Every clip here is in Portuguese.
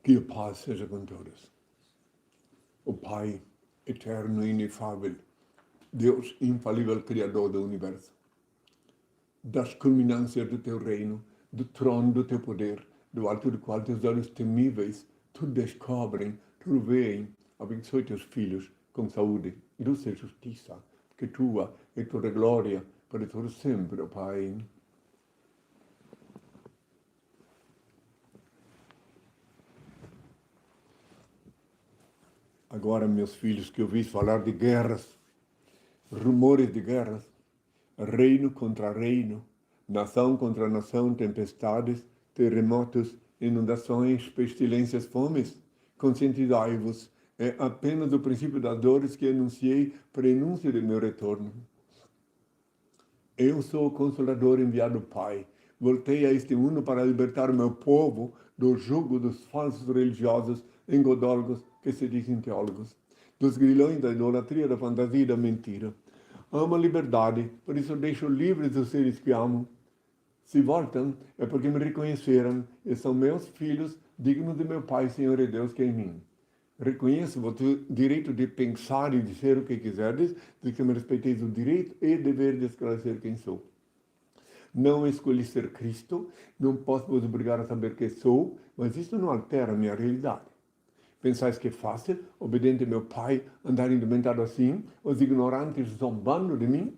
Que a paz seja com todos. O Pai eterno e inefável, Deus infalível, Criador do Universo, das culminâncias do teu reino, do trono do teu poder, do alto do qual teus olhos temíveis tudo descobrem, tudo veem, abençoe teus filhos com saúde, luz e justiça, que tua e toda glória para todo sempre, ó Pai. Agora, meus filhos, que ouvis falar de guerras, rumores de guerras, reino contra reino, nação contra nação, tempestades, terremotos, inundações, pestilências, fomes, conscientizai-vos, é apenas o princípio das dores que anunciei, prenúncio de meu retorno. Eu sou o Consolador enviado do Pai. Voltei a este mundo para libertar o meu povo do jugo dos falsos religiosos engodólogos que se dizem teólogos, dos grilhões da idolatria, da fantasia e da mentira. Amo a liberdade, por isso deixo livres os seres que amo. Se voltam, é porque me reconheceram e são meus filhos, dignos de meu Pai, Senhor e Deus, que é em mim. Reconheço o direito de pensar e de ser o que quiserdes, de que me respeiteis o direito e dever de esclarecer quem sou. Não escolhi ser Cristo, não posso vos obrigar a saber quem sou, mas isso não altera a minha realidade. Pensais que é fácil, obediente ao meu Pai, andar indumentado assim, os ignorantes zombando de mim?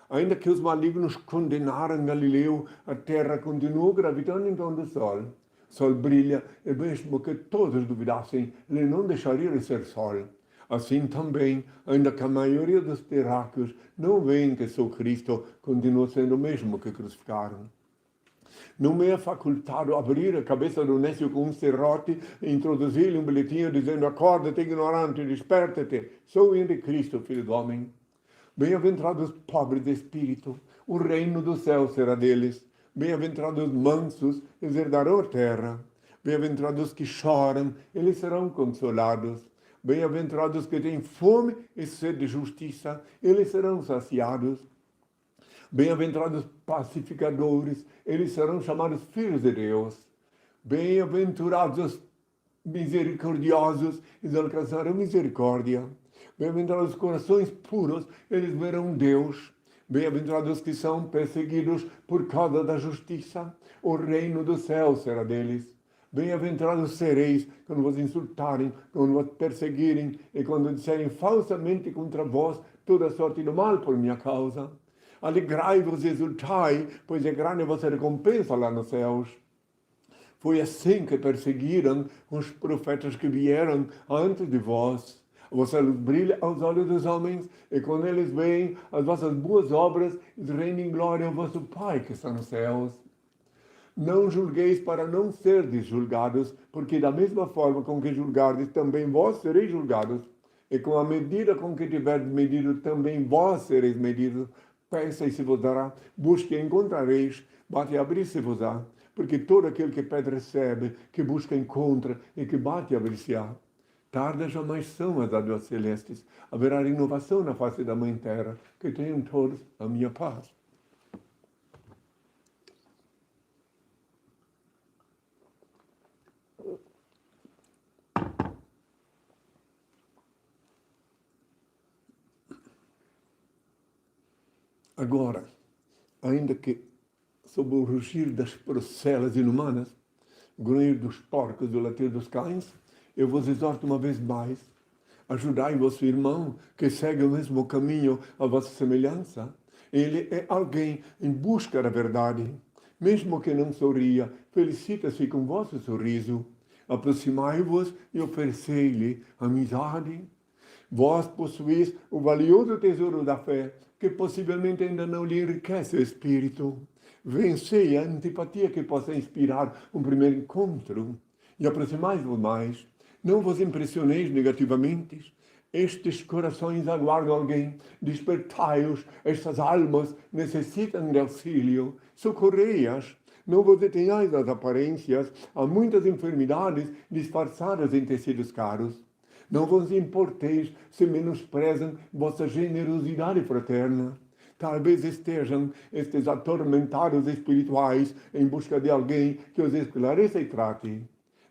Ainda que os malignos condenaram Galileu, a terra continuou gravitando em torno do sol. O sol brilha, e mesmo que todos duvidassem, ele não deixaria de ser sol. Assim também, ainda que a maioria dos terráqueos não veem que sou Cristo, continuo sendo o mesmo que crucificaram. Não me é facultado abrir a cabeça do nécio com um serrote e introduzir-lhe um bilhetinho dizendo: acorda-te, ignorante, desperta-te, sou Henrique Cristo, filho do homem. Bem-aventurados pobres de espírito, o reino do céu será deles. Bem-aventurados mansos, eles herdarão a terra. Bem-aventurados que choram, eles serão consolados. Bem-aventurados que têm fome e sede de justiça, eles serão saciados. Bem-aventurados pacificadores, eles serão chamados filhos de Deus. Bem-aventurados misericordiosos, eles alcançarão misericórdia. Bem-aventurados os corações puros, eles verão Deus. Bem-aventurados que são perseguidos por causa da justiça, o reino do céu será deles. Bem-aventurados sereis quando vos insultarem, quando vos perseguirem e quando disserem falsamente contra vós toda sorte do mal por minha causa. Alegrai-vos e exultai, pois é grande a vossa recompensa lá nos céus. Foi assim que perseguiram os profetas que vieram antes de vós. A vossa luz brilha aos olhos dos homens, e quando eles veem as vossas boas obras, eles rendem glória ao vosso Pai que está nos céus. Não julgueis para não serdes julgados, porque da mesma forma com que julgardes, também vós sereis julgados. E com a medida com que tiverdes medido, também vós sereis medidos. Peça e se vos dará, busque e encontrareis, bate e abrir-se-vos-á. Porque todo aquele que pede recebe, que busca encontra, e que bate e abrir-se-á. Tardas jamais são as dádivas celestes. Haverá renovação na face da Mãe Terra. Que tenham todos a minha paz. Agora, ainda que sob o rugir das procelas inumanas, o grunhir dos porcos e o latir dos cães, eu vos exorto uma vez mais: ajudai vosso irmão que segue o mesmo caminho à vossa semelhança. Ele é alguém em busca da verdade. Mesmo que não sorria, felicita-se com vosso sorriso. Aproximai-vos e oferecei-lhe amizade. Vós possuís o valioso tesouro da fé, que possivelmente ainda não lhe enriquece o espírito. Vencei a antipatia que possa inspirar um primeiro encontro e aproximai-vos mais. Não vos impressioneis negativamente. Estes corações aguardam alguém. Despertai-os. Estas almas necessitam de auxílio. Socorrei-as. Não vos detenhais das aparências. Há muitas enfermidades disfarçadas em tecidos caros. Não vos importeis se menosprezam vossa generosidade fraterna. Talvez estejam estes atormentados espirituais em busca de alguém que os esclareça e trate.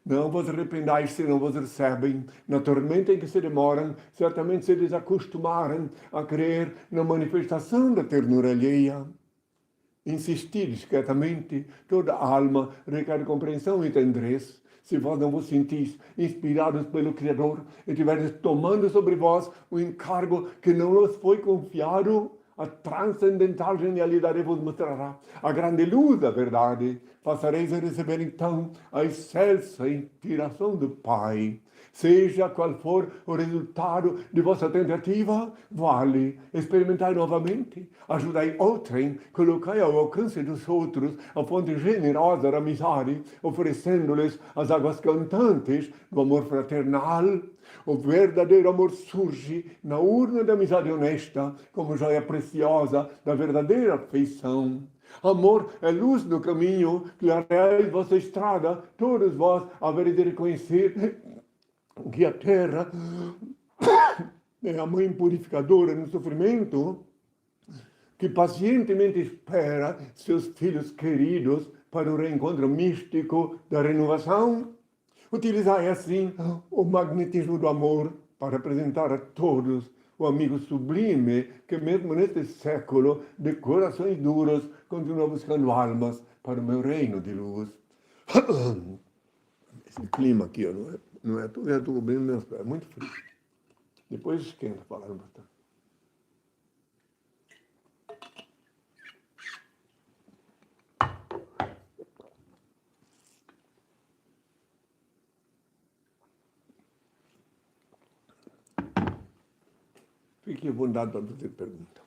Não vos arrependais, se não vos recebem. Na tormenta em que se demoram, certamente se desacostumaram a crer na manifestação da ternura alheia. Insistir discretamente, toda a alma requer compreensão e tendrez. Se vós não vos sentis inspirados pelo Criador e tiverdes tomando sobre vós o encargo que não vos foi confiado, a transcendental genialidade vos mostrará a grande luz da verdade. Passareis a receber então a excelsa inspiração do Pai. Seja qual for o resultado de vossa tentativa, vale. Experimentai novamente, ajudai outrem, colocai ao alcance dos outros a fonte generosa da amizade, oferecendo-lhes as águas cantantes do amor fraternal. O verdadeiro amor surge na urna da amizade honesta, como joia preciosa da verdadeira afeição. Amor é luz no caminho, clareai vossa estrada, todos vós havereis de reconhecer que a terra é a mãe purificadora no sofrimento, que pacientemente espera seus filhos queridos para o reencontro místico da renovação. Utilizai assim o magnetismo do amor para apresentar a todos o amigo sublime que mesmo neste século de corações duros continua buscando almas para o meu reino de luz. Esse clima aqui, não é tudo, estou cobrindo meus pés, é muito frio. Depois esquenta, falaram bastante. Fique à vontade para fazer pergunta.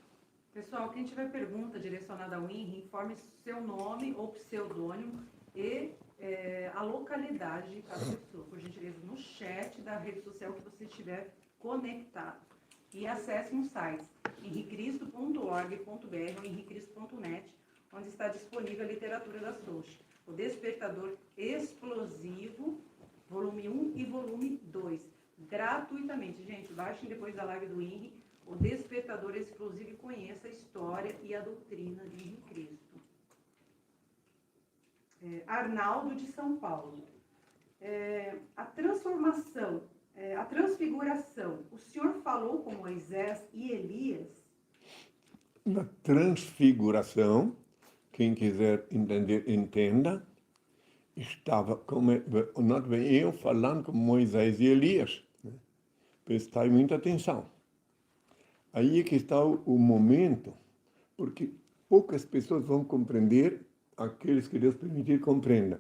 Pessoal, quem tiver pergunta direcionada ao INRI, informe seu nome ou pseudônimo e a localidade de cada pessoa, por gentileza, no chat da rede social que você estiver conectado. E acesse um site, henricristo.org.br ou henricristo.net, onde está disponível a literatura das Doshi. O Despertador Explosivo, volume 1 e volume 2. Gratuitamente, gente, baixem depois da live do INRI o Despertador Explosivo e conheça a história e a doutrina de Henri Cristo. Arnaldo de São Paulo. A transformação, a transfiguração, o Senhor falou com Moisés e Elias? Na transfiguração, quem quiser entender, entenda, estava, como eu falando com Moisés e Elias. Né? Prestai muita atenção. Aí é que está o momento, porque poucas pessoas vão compreender, aqueles que Deus permitir compreendam.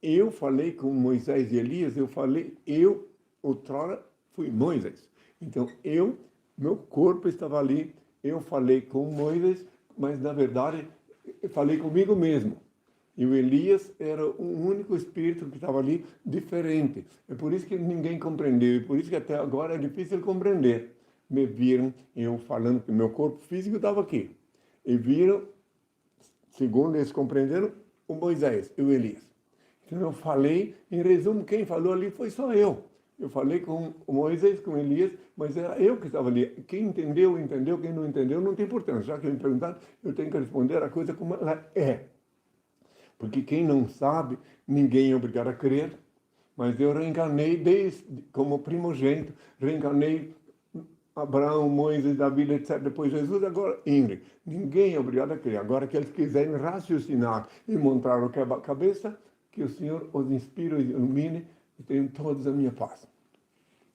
Eu falei com Moisés e Elias, eu outrora fui Moisés. Então, meu corpo estava ali, eu falei com Moisés, mas na verdade, eu falei comigo mesmo. E o Elias era o único espírito que estava ali diferente. É por isso que ninguém compreendeu, e por isso que até agora é difícil compreender. Me viram, eu falando que meu corpo físico estava aqui. E viram, segundo eles compreenderam, o Moisés e o Elias. Então eu falei, em resumo, quem falou ali foi só eu. Eu falei com o Moisés, com o Elias, mas era eu que estava ali. Quem entendeu, entendeu. Quem não entendeu, não tem importância. Já que me perguntaram, eu tenho que responder a coisa como ela é. Porque quem não sabe, ninguém é obrigado a crer. Mas eu reencarnei como primogênito, reencarnei Abraão, Moisés, Davi, etc. Depois Jesus, agora Ingrid. Ninguém é obrigado a crer. Agora que eles quiserem raciocinar e montar o quebra-cabeça, que o Senhor os inspire e ilumine e tenham todos a minha paz.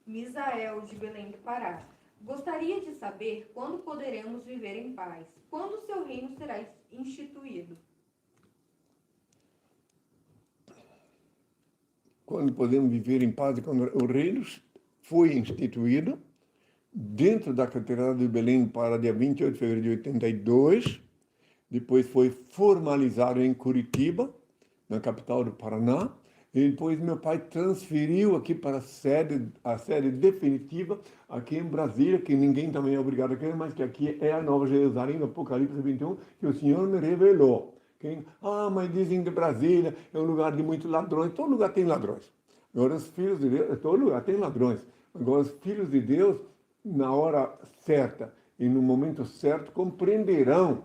Misael, de Belém do Pará. Gostaria de saber quando poderemos viver em paz. Quando o seu reino será instituído? Quando podemos viver em paz, quando o reino foi instituído, dentro da Catedral de Belém para dia 28 de fevereiro de 82, depois foi formalizado em Curitiba, na capital do Paraná, e depois meu pai transferiu aqui para a sede definitiva, aqui em Brasília, que ninguém também é obrigado a crer, mas que aqui é a Nova Jerusalém, no Apocalipse 21, que o Senhor me revelou. Mas dizem que Brasília é um lugar de muitos ladrões. Todo lugar tem ladrões. Agora, os filhos de Deus, todo lugar tem ladrões. Agora, os filhos de Deus, na hora certa e no momento certo, compreenderão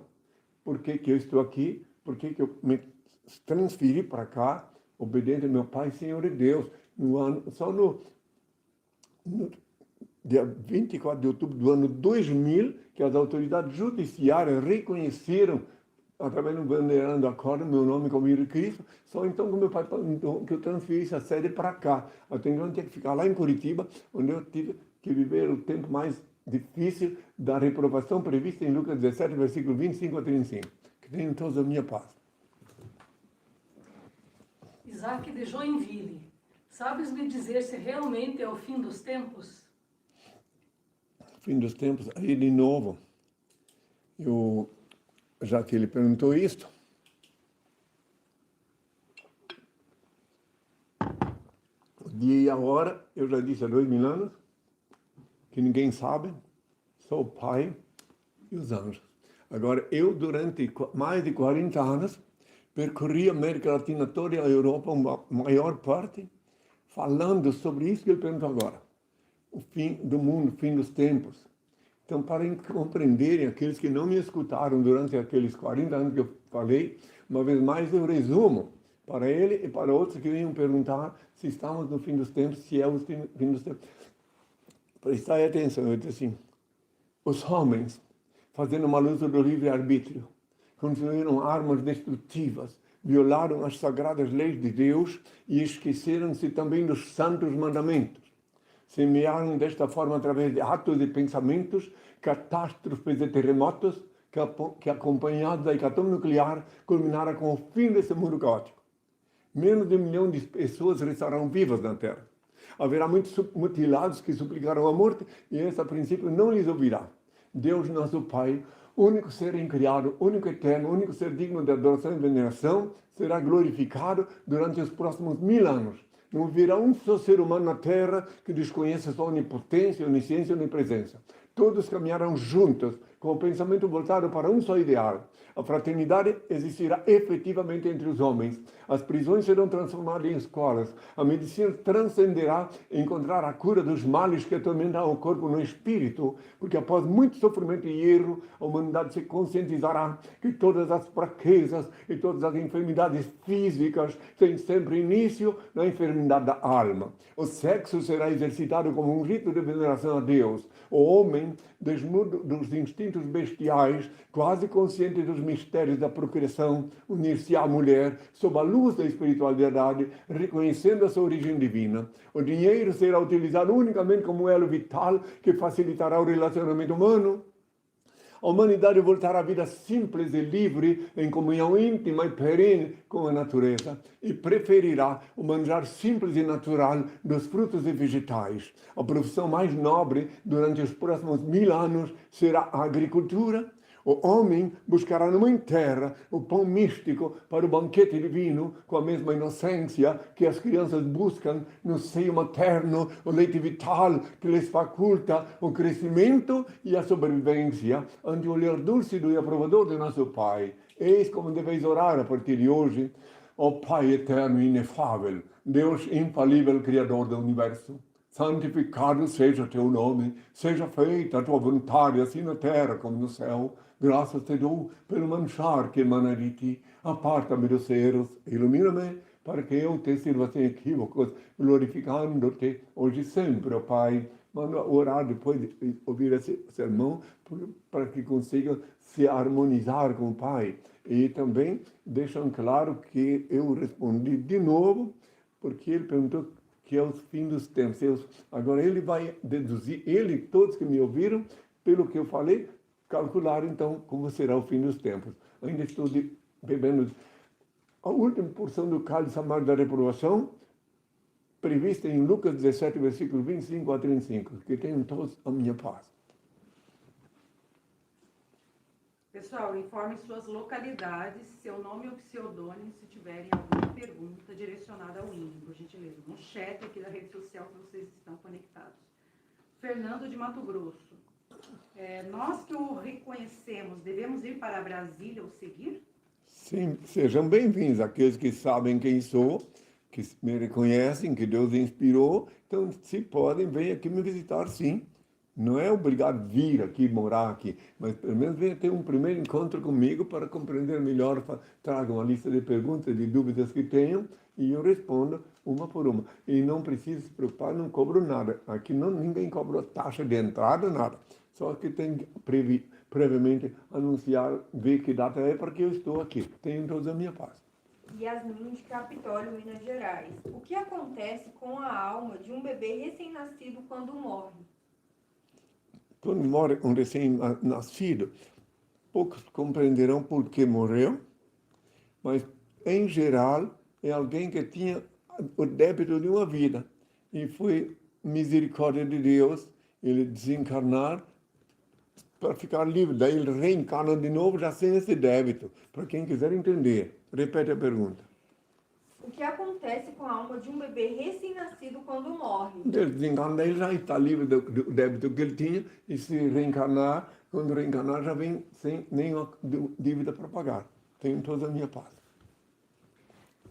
por que eu estou aqui, por que eu me transferi para cá, obediente ao meu Pai, Senhor e Deus. Só no dia 24 de outubro do ano 2000, que as autoridades judiciárias reconheceram, através do bandeirando acordo, meu nome como Filho de Cristo. Só então que meu pai que eu transferisse a sede para cá. Até então eu tinha que ficar lá em Curitiba, onde eu tive que viver o tempo mais difícil da reprovação prevista em Lucas 17, versículo 25 a 35. Que tenham todos a minha paz. Isaac de Joinville, sabes me dizer se realmente é o fim dos tempos? Fim dos tempos, aí de novo, já que ele perguntou isto, o dia e a hora, eu já disse há 2000 anos, que ninguém sabe, só o Pai e os anjos. Agora, eu, durante mais de 40 anos, percorri a América Latina toda e a Europa, uma maior parte, falando sobre isso que ele perguntou agora. O fim do mundo, o fim dos tempos. Então, para compreenderem aqueles que não me escutaram durante aqueles 40 anos que eu falei, uma vez mais eu resumo para ele e para outros que iam perguntar se estamos no fim dos tempos, se é o fim dos tempos. Prestai atenção, eu disse assim, os homens, fazendo uma luta do livre-arbítrio, construíram armas destrutivas, violaram as sagradas leis de Deus e esqueceram-se também dos santos mandamentos. Semearam desta forma, através de atos e pensamentos, catástrofes e terremotos que acompanhados da hecatombe nuclear, culminaram com o fim desse mundo caótico. Menos de 1 milhão de pessoas restarão vivas na Terra. Haverá muitos mutilados que suplicarão a morte e esse, a princípio, não lhes ouvirá. Deus, nosso Pai, único ser incriado, único eterno, único ser digno de adoração e veneração, será glorificado durante os próximos 1000 anos. Não haverá um só ser humano na Terra que desconheça sua onipotência, onisciência e onipresença. Todos caminharão juntos, com o pensamento voltado para um só ideal. A fraternidade existirá efetivamente entre os homens. As prisões serão transformadas em escolas. A medicina transcenderá e encontrará a cura dos males que atormentam o corpo no espírito, porque após muito sofrimento e erro, a humanidade se conscientizará que todas as fraquezas e todas as enfermidades físicas têm sempre início na enfermidade da alma. O sexo será exercitado como um rito de veneração a Deus. O homem, desnudo dos instintos bestiais, quase consciente dos mistérios da procriação, unir-se à mulher sob a luz da espiritualidade, reconhecendo a sua origem divina. O dinheiro será utilizado unicamente como elo vital que facilitará o relacionamento humano. A humanidade voltará à vida simples e livre, em comunhão íntima e perene com a natureza, e preferirá o manjar simples e natural dos frutos e vegetais. A profissão mais nobre durante os próximos 1000 anos será a agricultura. O homem buscará na mãe terra o pão místico para o banquete divino, com a mesma inocência que as crianças buscam no seio materno, o leite vital que lhes faculta o crescimento e a sobrevivência, ante o olhar dúlcido e aprovador de nosso Pai. Eis como deveis orar a partir de hoje. Ó Pai eterno e inefável, Deus infalível, Criador do Universo, santificado seja o teu nome, seja feita a tua vontade, assim na terra como no céu. Graças te dou pelo manchar que emana de ti. Aparta-me dos erros, ilumina-me, para que eu te sirva sem equívocos, glorificando-te hoje e sempre, ó Pai. Manda orar depois de ouvir esse sermão, para que consiga se harmonizar com o Pai. E também deixam claro que eu respondi de novo, porque ele perguntou que é o fim dos tempos. Agora ele vai deduzir, ele e todos que me ouviram, pelo que eu falei, calcular então como será o fim dos tempos. Ainda estou bebendo a última porção do cálice amargo da reprovação, prevista em Lucas 17, versículo 25 a 35. Que tenham todos a minha paz. Pessoal, informem suas localidades, seu nome ou pseudônimo, se tiverem alguma pergunta direcionada ao INE, por gentileza. No chat aqui da rede social que vocês estão conectados. Fernando de Mato Grosso. Nós que o reconhecemos, devemos ir para Brasília ou seguir? Sim, sejam bem-vindos aqueles que sabem quem sou, que me reconhecem, que Deus inspirou. Então, se podem, venham aqui me visitar, sim. Não é obrigado a vir aqui, morar aqui, mas pelo menos venha ter um primeiro encontro comigo para compreender melhor. Traga uma lista de perguntas, de dúvidas que tenham e eu respondo uma por uma. E não precisa se preocupar, não cobro nada. Aqui ninguém cobra taxa de entrada, nada. Só que tem que previamente anunciar, ver que data é, porque eu estou aqui. Tenho toda a minha paz. Yasmin de Capitólio, Minas Gerais. O que acontece com a alma de um bebê recém-nascido quando morre? Quando morre um recém-nascido, poucos compreenderão por que morreu, mas, em geral, é alguém que tinha o débito de uma vida e foi misericórdia de Deus ele desencarnar para ficar livre. Daí ele reencarna de novo já sem esse débito, para quem quiser entender. Repete a pergunta. O que acontece com a alma de um bebê recém-nascido quando morre? Ele desencarna, ele já está livre do débito que ele tinha e se reencarnar, quando reencarnar já vem sem nenhuma dívida para pagar. Tenho toda a minha paz.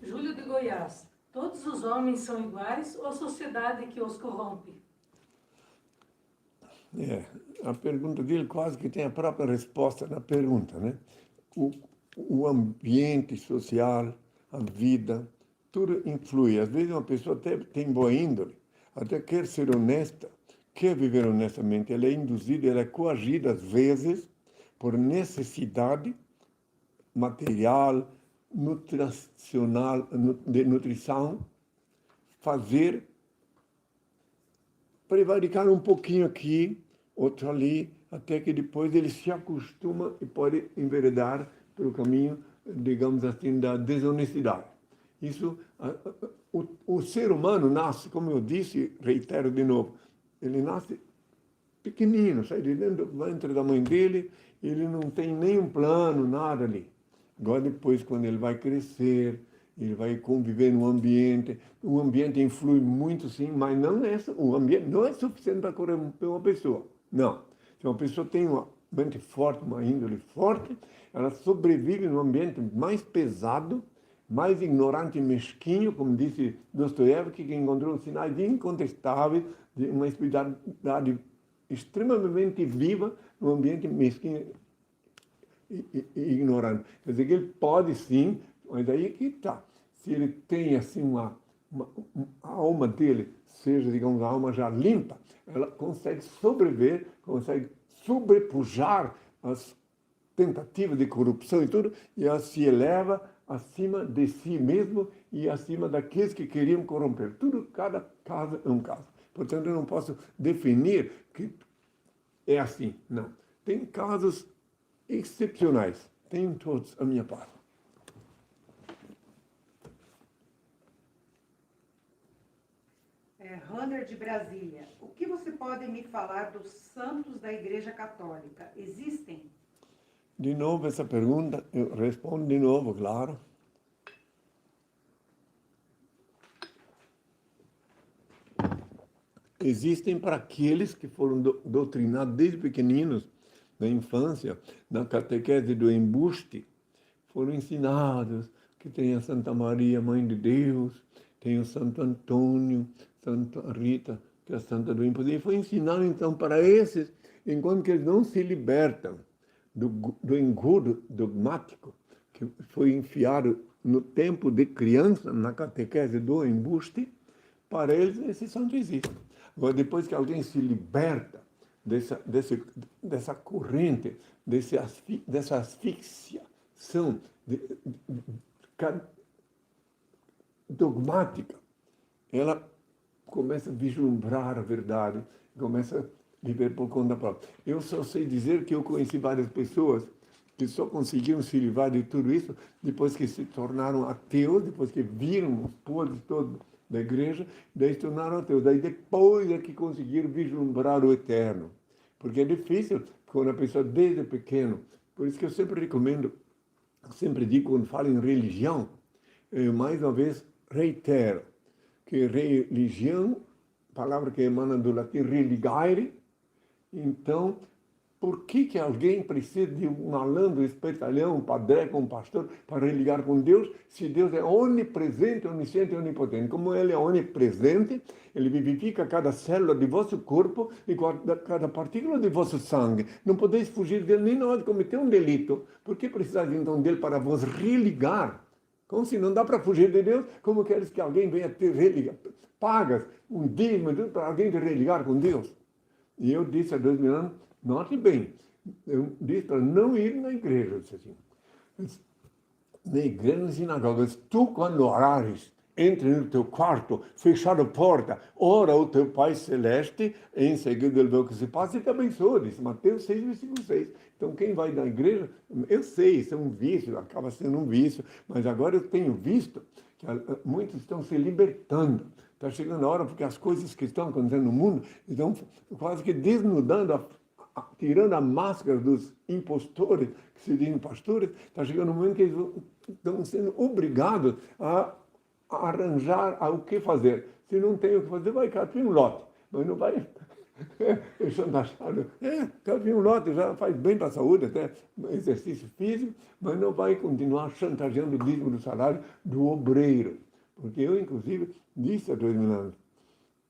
Júlio de Goiás. Todos os homens são iguais ou a sociedade que os corrompe? A pergunta dele quase que tem a própria resposta na pergunta, né? O ambiente social, a vida, tudo influi. Às vezes uma pessoa até tem boa índole, até quer ser honesta, quer viver honestamente. Ela é induzida, ela é coagida, às vezes, por necessidade material, nutricional, de nutrição, fazer, prevaricar um pouquinho aqui, outro ali, até que depois ele se acostuma e pode enveredar pelo caminho, digamos assim, da desonestidade. Isso, o ser humano nasce, como eu disse, reitero de novo, ele nasce pequenino, sai de dentro do ventre da mãe dele, ele não tem nenhum plano, nada ali. Agora depois, quando ele vai crescer, ele vai conviver no ambiente, o ambiente influi muito sim, mas não é, o ambiente não é suficiente para corromper uma pessoa. Não. Se uma pessoa tem uma mente forte, uma índole forte, ela sobrevive num ambiente mais pesado, mais ignorante e mesquinho, como disse Dostoiévski, que encontrou sinais incontestáveis de uma espiritualidade extremamente viva num ambiente mesquinho e ignorante. Quer dizer que ele pode sim, mas aí que está. Se ele tem assim a alma dele, seja, digamos, a alma já limpa, ela consegue sobreviver, consegue sobrepujar as tentativas de corrupção e tudo, e ela se eleva acima de si mesmo e acima daqueles que queriam corromper. Tudo, cada caso é um caso. Portanto, eu não posso definir que é assim, não. Tem casos excepcionais. Tenho todos a minha parte. Runner de Brasília. O que você pode me falar dos santos da Igreja Católica? Existem? De novo essa pergunta, eu respondo de novo, claro. Existem para aqueles que foram doutrinados desde pequeninos, na infância, na catequese do embuste, foram ensinados que tem a Santa Maria, Mãe de Deus, tem o Santo Antônio, Santa Rita, que é a Santa do Embuste. E foi ensinado, então, para esses, enquanto que eles não se libertam do engodo dogmático, que foi enfiado no tempo de criança, na catequese do embuste, para eles esse santo existe. Agora, depois que alguém se liberta dessa corrente, dessa asfixiação dogmática, ela começa a vislumbrar a verdade, começa a viver por conta própria. Eu só sei dizer que eu conheci várias pessoas que só conseguiram se livrar de tudo isso depois que se tornaram ateus, depois que viram os podres todos da igreja, daí se tornaram ateus. Daí depois é que conseguiram vislumbrar o eterno. Porque é difícil quando a pessoa desde pequeno. Por isso que eu sempre recomendo, sempre digo quando falo em religião, mais uma vez reitero, que religião, palavra que emana do latim religare, então Por que alguém precisa de um malandro, espertalhão, um padreco, um pastor para religar com Deus, se Deus é onipresente, onisciente e onipotente? Como Ele é onipresente, Ele vivifica cada célula de vosso corpo e cada partícula de vosso sangue. Não podeis fugir dele nem na hora de cometer um delito. Por que precisais então dele para vos religar? Como se não dá para fugir de Deus, como queres que alguém venha te religar? Pagas um dízimo para alguém te religar com Deus? E eu disse há 2000 anos, note bem, eu disse para não ir na igreja, eu disse assim, na igreja, na sinagoga, tu quando orares, entre no teu quarto, fechar a porta, ora ao teu Pai Celeste, e em seguida ele vê o que se passa e te abençoa, disse Mateus 6, versículo 6. Então quem vai na igreja, eu sei, isso é um vício, acaba sendo um vício, mas agora eu tenho visto que muitos estão se libertando. Está chegando a hora, porque as coisas que estão acontecendo no mundo estão quase que desnudando, tirando a máscara dos impostores, que se dizem pastores. Está chegando um momento que eles estão sendo obrigados a arranjar o que fazer. Se não tem o que fazer, vai cair um lote, mas não vai chantageado. Cair um lote já faz bem para a saúde, até exercício físico, mas não vai continuar chantageando o dízimo do salário do obreiro. Porque eu, inclusive, disse há 2000 anos,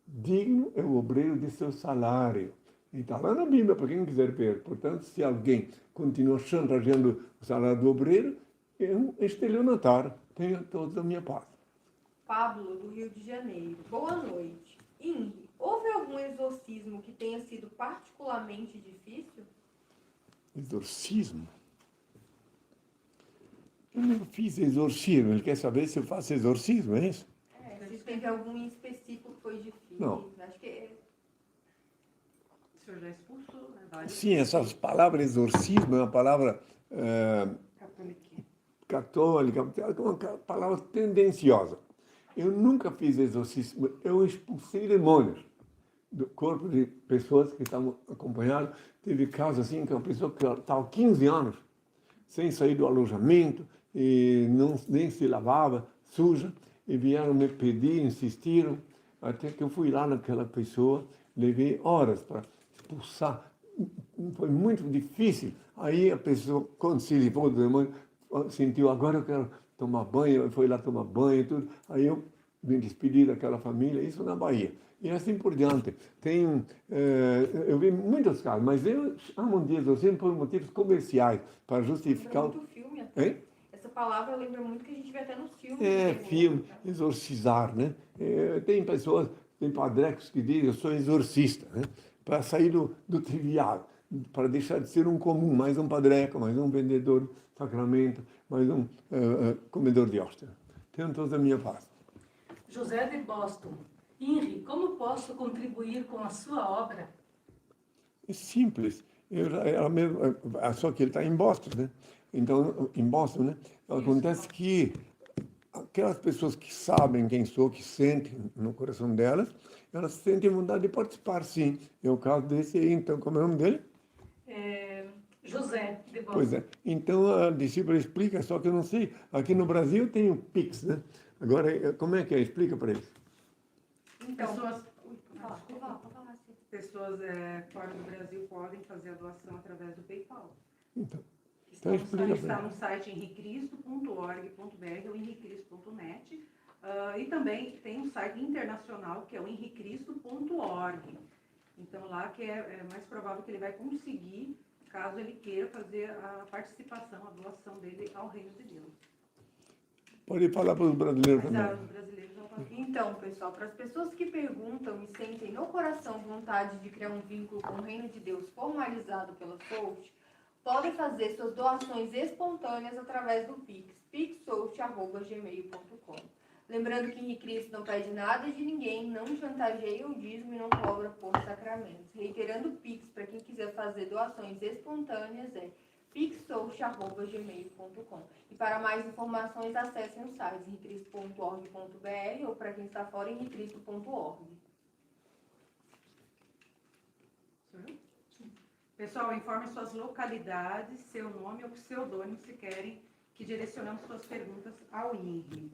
digno é o obreiro de seu salário. E está lá na Bíblia, para quem quiser ver. Portanto, se alguém continua chantageando o salário do obreiro, é um estelionatário. Tenha todos a minha paz. Pablo, do Rio de Janeiro. Boa noite. Inri, houve algum exorcismo que tenha sido particularmente difícil? Exorcismo? Eu não fiz exorcismo. Ele quer saber se eu faço exorcismo, é isso? Se teve algum em específico que foi difícil. Não. Acho que O senhor já expulsou, né? Vários. Sim, essas palavras exorcismo é uma palavra católica, é uma palavra tendenciosa. Eu nunca fiz exorcismo, eu expulsei demônios do corpo de pessoas que estavam acompanhadas. Teve casos assim, que uma pessoa que estava 15 anos sem sair do alojamento, e nem se lavava, suja, e vieram me pedir, insistiram, até que eu fui lá naquela pessoa, levei horas para expulsar. Foi muito difícil. Aí a pessoa, quando se livrou do demônio, sentiu, agora eu quero tomar banho, foi lá tomar banho e tudo. Aí eu me despedi daquela família, isso na Bahia. E assim por diante. Eu vi muitos casos, mas eu chamo de exorcismo por motivos comerciais, para justificar... lembra muito filme até. Hein? Essa palavra lembra muito que a gente vê até nos filmes. Filme, exorcizar, né? Tem pessoas, tem padrecos que dizem, eu sou exorcista, né? Para sair do trivial, para deixar de ser um comum, mais um padreco, mais um vendedor de sacramento, mais um comedor de hóstia. Tenham todos a minha paz. José de Boston. Inri, como posso contribuir com a sua obra? É simples. Só que ele está em Boston, né? Então, em Boston, né? Acontece que aquelas pessoas que sabem quem sou, que sentem no coração delas, elas sentem vontade de participar, sim. É o caso desse aí. Então, como é o nome dele? José de Boston. Pois é. Então, a discípula explica, só que eu não sei. Aqui no Brasil tem o Pix, né? Agora, como é que é? Explica para eles. Então, Pessoas, pode falar, sim. pessoas fora do Brasil podem fazer a doação através do PayPal. Então Está explica no site henricristo.org.br ou henricristo.net. E também tem um site internacional que é o henricristo.org. Então lá que é mais provável que ele vai conseguir, caso ele queira fazer a participação, a doação dele ao reino de Deus. Pode falar para os brasileiros Mas também. os brasileiros já podem. Então, pessoal, para as pessoas que perguntam e sentem no coração vontade de criar um vínculo com o reino de Deus formalizado pela Soult, podem fazer suas doações espontâneas através do Pix, pixsoult@gmail.com. Lembrando que Henri Cristo não pede nada de ninguém, não chantageia o dízimo e não cobra por sacramentos. Reiterando o Pix, para quem quiser fazer doações espontâneas, é pixsoult@gmail.com. E para mais informações, acessem o site henricristo.org.br ou para quem está fora, henricristo.org. Pessoal, informe suas localidades, seu nome ou pseudônimo, se querem que direcionemos suas perguntas ao INRI.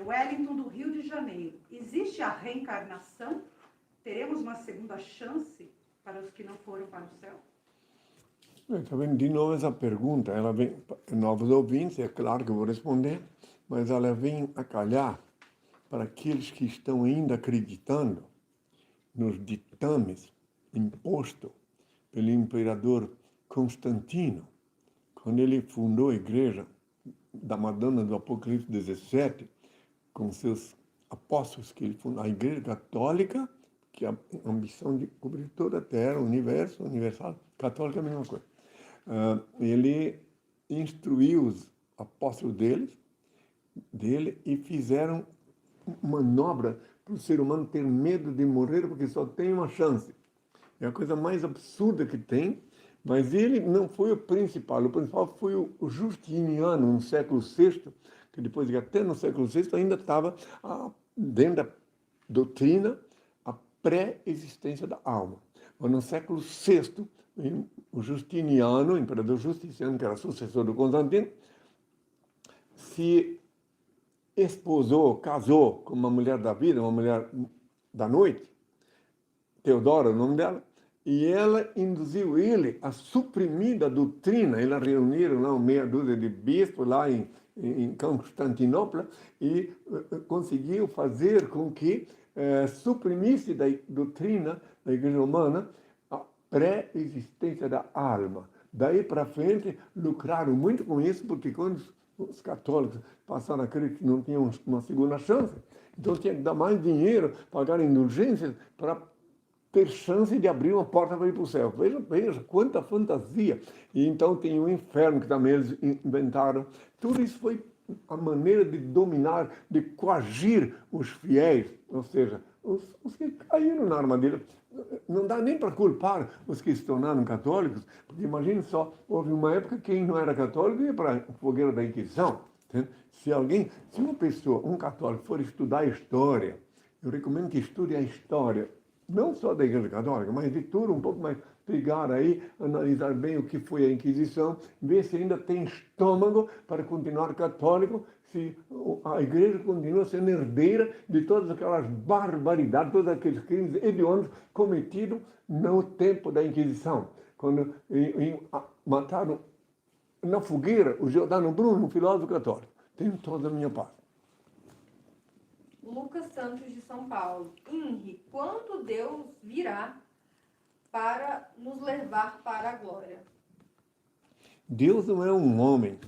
Wellington, do Rio de Janeiro. Existe a reencarnação? Teremos uma segunda chance para os que não foram para o céu? Está vendo? De novo essa pergunta, ela vem, novos ouvintes, é claro que eu vou responder, mas ela vem a calhar para aqueles que estão ainda acreditando nos ditames impostos pelo imperador Constantino, quando ele fundou a igreja da Madonna do Apocalipse 17, com seus apóstolos, que ele fundou a igreja católica, que a ambição de cobrir toda a terra, o universo, universal, católica é a mesma coisa. Ele instruiu os apóstolos dele e fizeram manobra para o ser humano ter medo de morrer, porque só tem uma chance. É a coisa mais absurda que tem, mas ele não foi o principal. O principal foi o Justiniano, no século VI, que depois, até no século VI, ainda estava dentro da doutrina a pré-existência da alma. Mas no século VI, o Justiniano, o imperador Justiniano, que era sucessor do Constantino, se esposou, casou com uma mulher da vida, uma mulher da noite, Teodora, o nome dela, e ela induziu ele a suprimir da doutrina. Eles reuniram lá uma meia dúzia de bispos lá em Constantinopla e conseguiu fazer com que suprimisse da doutrina da Igreja Romana a pré-existência da alma. Daí para frente, lucraram muito com isso, porque quando os católicos passaram a crer que não tinham uma segunda chance, então tinha que dar mais dinheiro, pagar indulgências para ter chance de abrir uma porta para ir para o céu. Veja quanta fantasia. E então tem o inferno que também eles inventaram. Tudo isso foi a maneira de dominar, de coagir os fiéis, ou seja, os que caíram na armadilha. Não dá nem para culpar os que se tornaram católicos, porque imagine só, houve uma época que quem não era católico ia para a fogueira da Inquisição. Se uma pessoa, um católico, for estudar a história, eu recomendo que estude a história, não só da Igreja Católica, mas de tudo, um pouco mais, pegar aí, analisar bem o que foi a Inquisição, ver se ainda tem estômago para continuar católico, se a Igreja continua sendo herdeira de todas aquelas barbaridades, todos aqueles crimes hediondos cometidos no tempo da Inquisição, quando mataram na fogueira o Giordano Bruno, um filósofo católico. Tenho toda a minha paz. Lucas Santos, de São Paulo. Henri, quando Deus virá para nos levar para a glória? Deus não é um homem,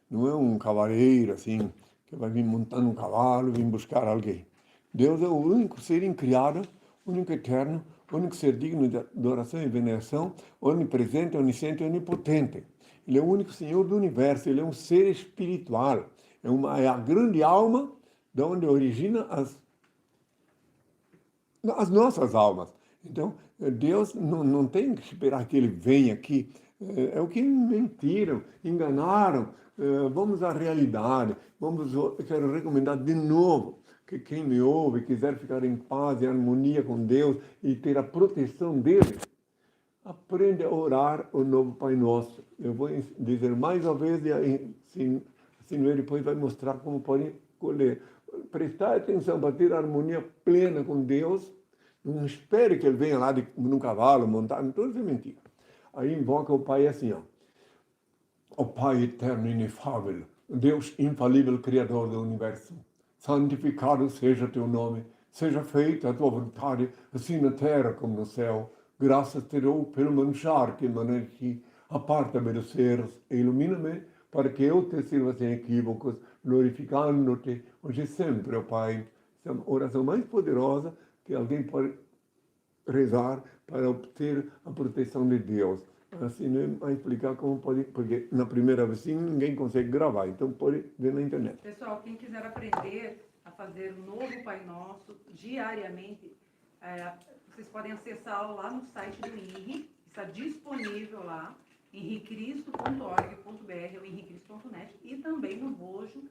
não é um cavaleiro assim, que vai vir montando um cavalo, vir buscar alguém. Deus é o único ser incriado, único eterno, único ser digno de adoração e veneração, onipresente, onisciente e onipotente. Ele é o único Senhor do universo, ele é um ser espiritual, é a grande alma de onde origina as nossas almas. Então, Deus não tem que esperar que ele venha aqui. É o que mentiram, enganaram. Vamos à realidade. Eu quero recomendar de novo que quem me ouve quiser ficar em paz e harmonia com Deus e ter a proteção dele, aprende a orar o novo Pai Nosso. Eu vou dizer mais uma vez e assim ele depois vai mostrar como pode colher. Prestar atenção para ter harmonia plena com Deus. Não espere que ele venha lá num cavalo montado, tudo isso é mentira. Aí invoca o Pai assim, ó. O Pai eterno e inefável, Deus infalível, Criador do Universo, santificado seja teu nome, seja feita a tua vontade, assim na terra como no céu. Graças te dou pelo manjar que emana de ti, aparta-me dos erros e ilumina-me para que eu te sirva sem equívocos, glorificando-te hoje e sempre, ó Pai. Essa é a oração mais poderosa que alguém pode rezar para obter a proteção de Deus. Assim, não vai explicar como pode, porque na primeira vez ninguém consegue gravar, então pode ver na internet. Pessoal, quem quiser aprender a fazer o novo Pai Nosso diariamente, vocês podem acessá-lo lá no site do INRI, está disponível lá, henricristo.org.br ou henricristo.net, e também no bojo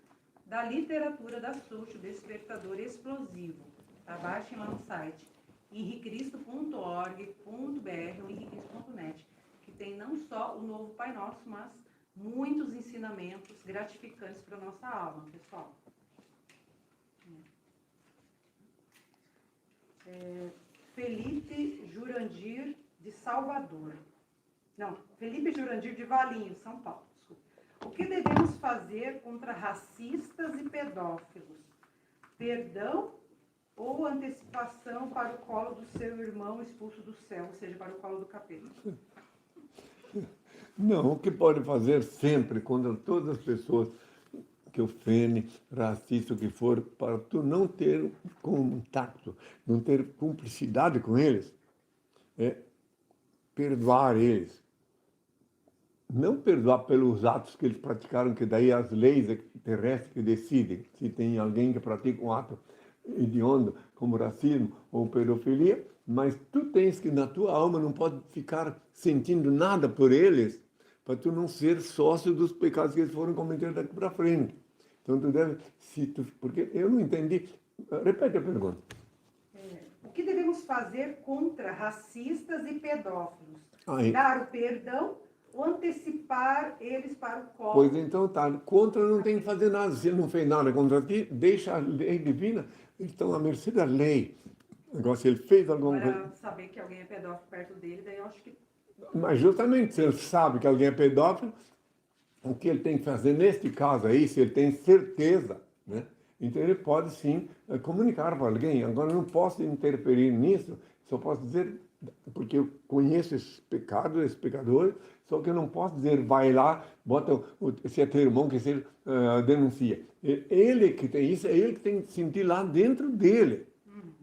da literatura da Socho, Despertador Explosivo. Tá? Baixem lá no site henricristo.org.br ou henricristo.net, que tem não só o novo Pai Nosso, mas muitos ensinamentos gratificantes para a nossa alma, pessoal. Felipe Jurandir, de Salvador. Não, Felipe Jurandir de Valinhos, São Paulo. Desculpa. O que devemos fazer contra racistas e pedófilos? Perdão ou antecipação para o colo do seu irmão expulso do céu, ou seja, para o colo do capeta? Não, o que pode fazer sempre contra todas as pessoas que ofendem, racista, o que for, para tu não ter contato, não ter cumplicidade com eles, é perdoar eles. Não perdoar pelos atos que eles praticaram, que daí as leis terrestres que decidem. Se tem alguém que pratica um ato hediondo, como racismo ou pedofilia, mas tu tens que, na tua alma, não pode ficar sentindo nada por eles, para tu não ser sócio dos pecados que eles foram cometer daqui para frente. Então tu deve, porque eu não entendi. Repete a pergunta. O que devemos fazer contra racistas e pedófilos? Aí. Dar o perdão ou antecipar eles para o colo? Pois então tá, contra não tem que fazer nada. Se ele não fez nada contra ti, deixa a lei divina, eles estão à mercê da lei. Agora, se ele fez alguma coisa... Agora, saber que alguém é pedófilo perto dele, daí eu acho que... Mas justamente, se ele sabe que alguém é pedófilo, o que ele tem que fazer neste caso aí, se ele tem certeza, né? Então ele pode sim comunicar para alguém. Agora eu não posso interferir nisso, só posso dizer, porque eu conheço esses pecados, esses pecadores, só que eu não posso dizer, vai lá, bota, se é teu irmão que se denuncia. Ele que tem isso, é ele que tem que sentir lá dentro dele.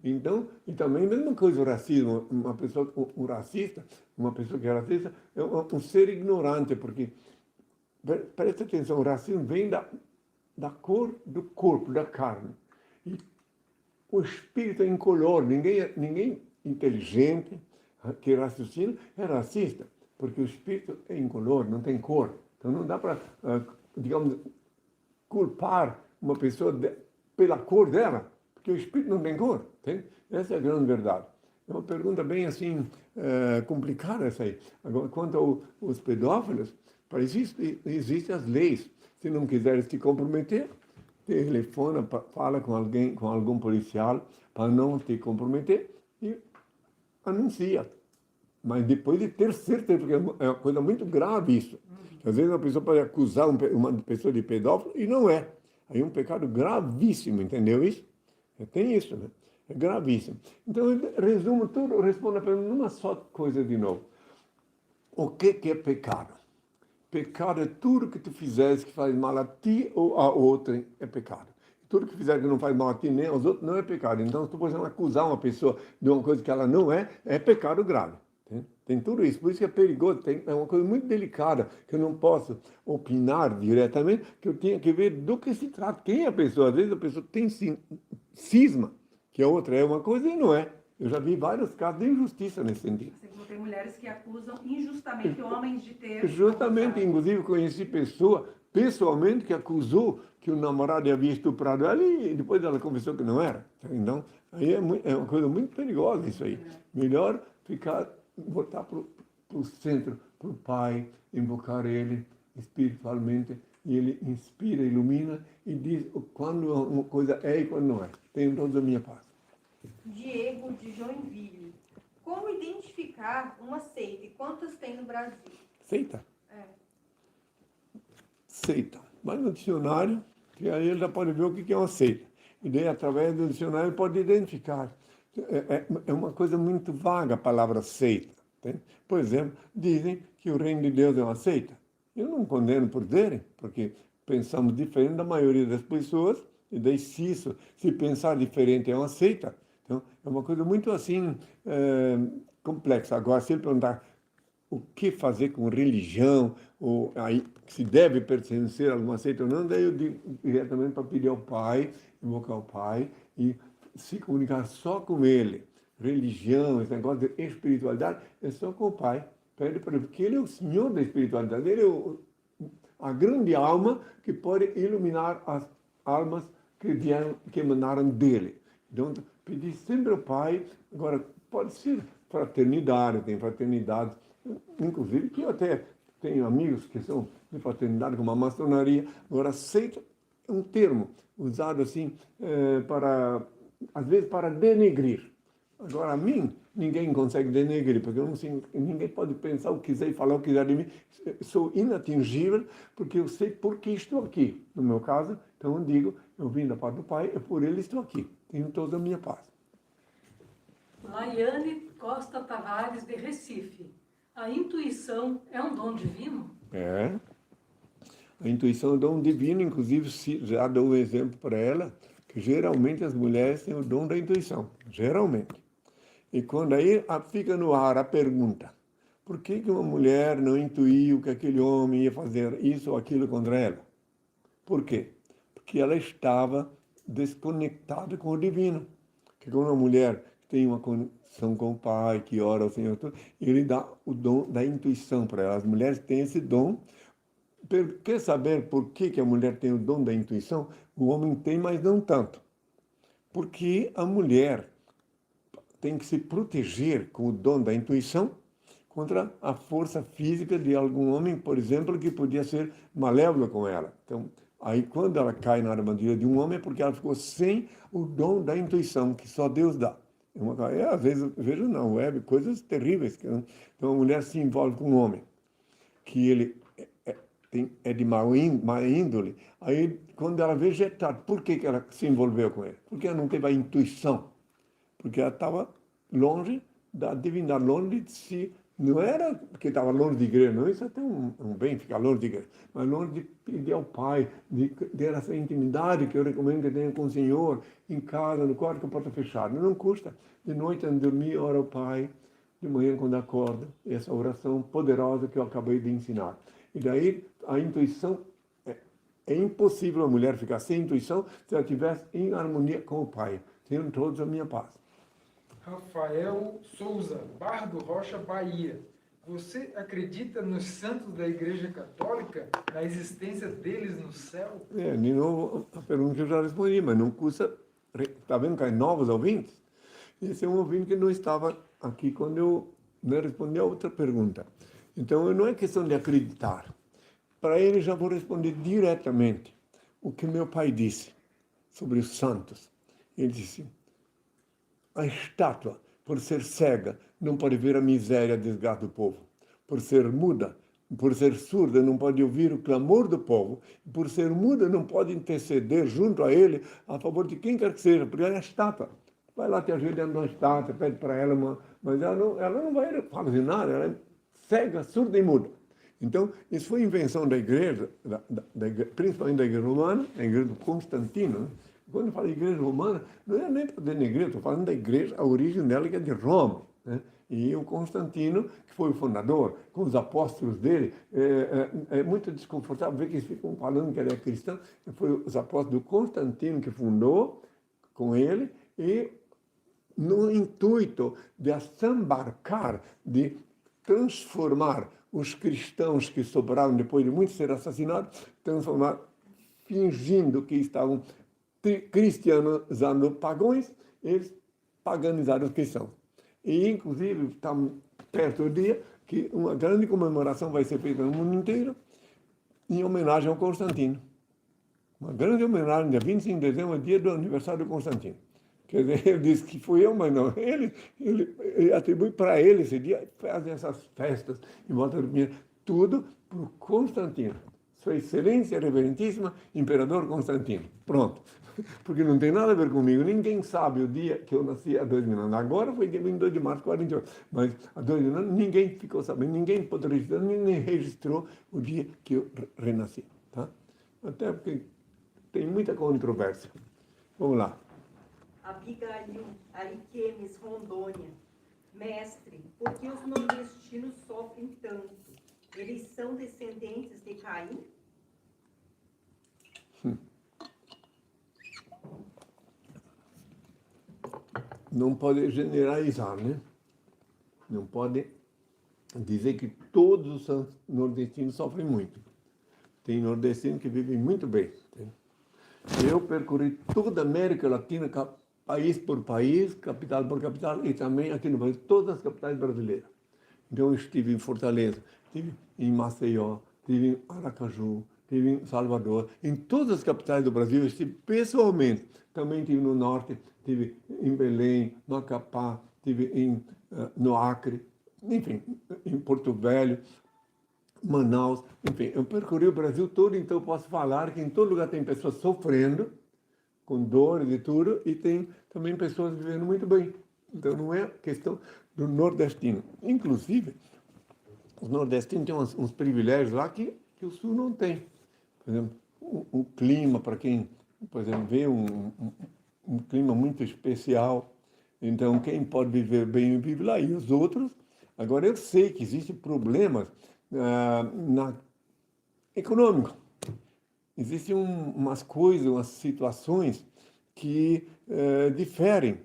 Então, e também a mesma coisa o racismo, uma pessoa, um racista, uma pessoa que é racista, é um ser ignorante, porque, presta atenção, o racismo vem da cor do corpo, da carne. E o espírito é incolor, ninguém inteligente que raciocina é racista, porque o espírito é incolor, não tem cor. Então não dá para, digamos, culpar uma pessoa pela cor dela, porque o espírito não tem cor. Entende? Essa é a grande verdade. É uma pergunta bem assim, complicada essa aí. Agora, quanto aos pedófilos, existem as leis. Se não quiseres te comprometer, telefona, fala com alguém, com algum policial, para não te comprometer e anuncia. Mas depois de ter certeza, porque é uma coisa muito grave isso. Às vezes uma pessoa pode acusar uma pessoa de pedófilo e não é. Aí é um pecado gravíssimo, entendeu isso? Tem isso, né? É gravíssimo. Então, eu resumo tudo, respondo a pergunta numa só coisa de novo. O que é pecado? Pecado é tudo que tu fizeres que faz mal a ti ou a outrem, é pecado. Tudo que fizer que não faz mal a ti nem aos outros, não é pecado. Então, se tu pode acusar uma pessoa de uma coisa que ela não é pecado grave. Tem tudo isso. Por isso que é perigoso. É uma coisa muito delicada, que eu não posso opinar diretamente, que eu tenho que ver do que se trata. Quem é a pessoa? Às vezes a pessoa tem cisma, que a outra é uma coisa e não é. Eu já vi vários casos de injustiça nesse sentido. Assim como tem mulheres que acusam injustamente homens de ter... Justamente, inclusive, conheci pessoa, pessoalmente, que acusou que o namorado havia estuprado ela e depois ela confessou que não era. Então, aí é uma coisa muito perigosa isso aí. Melhor voltar para o centro, para o Pai, invocar Ele espiritualmente, e Ele inspira, ilumina e diz quando uma coisa é e quando não é. Tenho toda a minha paz. Diego de Joinville. Como identificar uma seita e quantas tem no Brasil? Seita? É. Seita. Vai no dicionário, que aí ele já pode ver o que é uma seita. E daí, através do dicionário, ele pode identificar. É uma coisa muito vaga a palavra seita. Entende? Por exemplo, dizem que o reino de Deus é uma seita. Eu não condeno por dizerem, porque pensamos diferente da maioria das pessoas, e daí se pensar diferente é uma seita. Então, é uma coisa muito assim, complexa. Agora, se ele perguntar o que fazer com religião, ou aí, se deve pertencer a alguma seita ou não, daí eu digo diretamente para pedir ao Pai, invocar o Pai e se comunicar só com Ele. Religião, esse negócio de espiritualidade, é só com o Pai. Pede para ele, porque Ele é o Senhor da espiritualidade. Ele é a grande alma que pode iluminar as almas que emanaram dele. Então, pedir sempre ao Pai. Agora, pode ser fraternidade, tem fraternidade, inclusive que eu até tenho amigos que são de fraternidade, como a maçonaria. Agora, seita é um termo usado assim, às vezes para denegrir. Agora, a mim, ninguém consegue denegrir, porque eu não sei, ninguém pode pensar o que quiser e falar o que quiser de mim. Sou inatingível, porque eu sei por que estou aqui. No meu caso, então eu digo, eu vim da parte do Pai, e por Ele estou aqui. Tenho toda a minha paz. Laiane Costa Tavares, de Recife. A intuição é um dom divino? É. A intuição é um dom divino, inclusive já dou um exemplo para ela, que geralmente as mulheres têm o dom da intuição, geralmente. E quando aí fica no ar a pergunta, por que uma mulher não intuiu que aquele homem ia fazer isso ou aquilo contra ela? Por quê? Porque ela estava desconectada com o divino. Que quando uma mulher tem uma conexão com o Pai, que ora ao Senhor, ele dá o dom da intuição para ela. As mulheres têm esse dom. Quer saber por que a mulher tem o dom da intuição? O homem tem, mas não tanto. Porque a mulher tem que se proteger com o dom da intuição contra a força física de algum homem, por exemplo, que podia ser malévolo com ela. Então, aí quando ela cai na armadilha de um homem é porque ela ficou sem o dom da intuição, que só Deus dá. Às vezes eu vejo na web coisas terríveis. Então a mulher se envolve com um homem, que ele é de má índole. Aí quando ela vê, já é tarde. Por que ela se envolveu com ele? Porque ela não teve a intuição. Porque ela estava longe da divindade, longe de si. Não era porque estava longe de igreja, não. Isso é até um bem ficar longe de igreja. Mas longe de pedir ao Pai, de ter essa intimidade que eu recomendo que tenha com o Senhor, em casa, no quarto com a porta fechada. Não custa. De noite, antes de dormir, ora ao Pai. De manhã, quando acorda. Essa oração poderosa que eu acabei de ensinar. E daí, a intuição, é impossível a mulher ficar sem intuição se ela estivesse em harmonia com o Pai. Tenham todos a minha paz. Rafael Souza, Barra do Rocha, Bahia. Você acredita nos santos da Igreja Católica, na existência deles no céu? De novo, a pergunta que eu já respondi, mas não custa. Está vendo que há novos ouvintes? Esse é um ouvinte que não estava aqui quando eu respondi a outra pergunta. Então, não é questão de acreditar. Para ele, já vou responder diretamente o que meu pai disse sobre os santos. Ele disse: a estátua, por ser cega, não pode ver a miséria e a desgraça do povo. Por ser muda, por ser surda, não pode ouvir o clamor do povo. Por ser muda, não pode interceder junto a ele a favor de quem quer que seja, porque ela é estátua. Vai lá te ajoelhar numa estátua, pede para ela mas ela não vai fazer nada, ela é cega, surda e muda. Então, isso foi invenção da igreja, principalmente da igreja romana, a igreja do Constantino, né? Quando eu falo igreja romana, não é nem para denegrir, estou falando da igreja, a origem dela que é de Roma, né? E o Constantino, que foi o fundador, com os apóstolos dele, é muito desconfortável ver que eles ficam falando que ele é cristão. Foi os apóstolos do Constantino que fundou com ele, e no intuito de assambarcar, de transformar os cristãos que sobraram depois de muitos ser assassinados, transformar, fingindo que estavam cristianizando pagãos, eles paganizaram os cristãos. E, inclusive, está perto do dia que uma grande comemoração vai ser feita no mundo inteiro em homenagem ao Constantino. Uma grande homenagem, dia 25 de dezembro, é dia do aniversário do Constantino. Quer dizer, ele disse que foi eu, mas não. Ele atribui para ele esse dia, fazem essas festas em volta do dinheiro, tudo para o Constantino. Sua Excelência Reverentíssima Imperador Constantino. Pronto. Porque não tem nada a ver comigo. Ninguém sabe o dia que eu nasci há 2 mil anos. Agora foi dia 22 de março de 48. Mas há 2 mil anos ninguém ficou sabendo, ninguém pôde registrar, ninguém registrou o dia que eu renasci. Tá? Até porque tem muita controvérsia. Vamos lá. Abigail Ariquemes, Rondônia. Mestre, por que os nordestinos sofrem tanto? Eles são descendentes de Caim? Não pode generalizar, né? Não pode dizer que todos os nordestinos sofrem muito. Tem nordestinos que vivem muito bem. Eu percorri toda a América Latina, país por país, capital por capital, e também aqui no Brasil, todas as capitais brasileiras. Então eu estive em Fortaleza, estive em Maceió, estive em Aracaju, estive em Salvador, em todas as capitais do Brasil eu estive pessoalmente. Também estive no norte, estive em Belém, Macapá, estive no Acre, enfim, em Porto Velho, Manaus, enfim, eu percorri o Brasil todo, então eu posso falar que em todo lugar tem pessoas sofrendo, com dores e tudo, e tem também pessoas vivendo muito bem. Então não é questão do nordestino. Inclusive, os nordestinos têm uns privilégios lá que o sul não tem. Por exemplo, o clima, para quem, por exemplo, vê um clima muito especial. Então, quem pode viver bem, vive lá. E os outros, agora eu sei que existem problemas econômicos. Existem umas coisas, umas situações que diferem,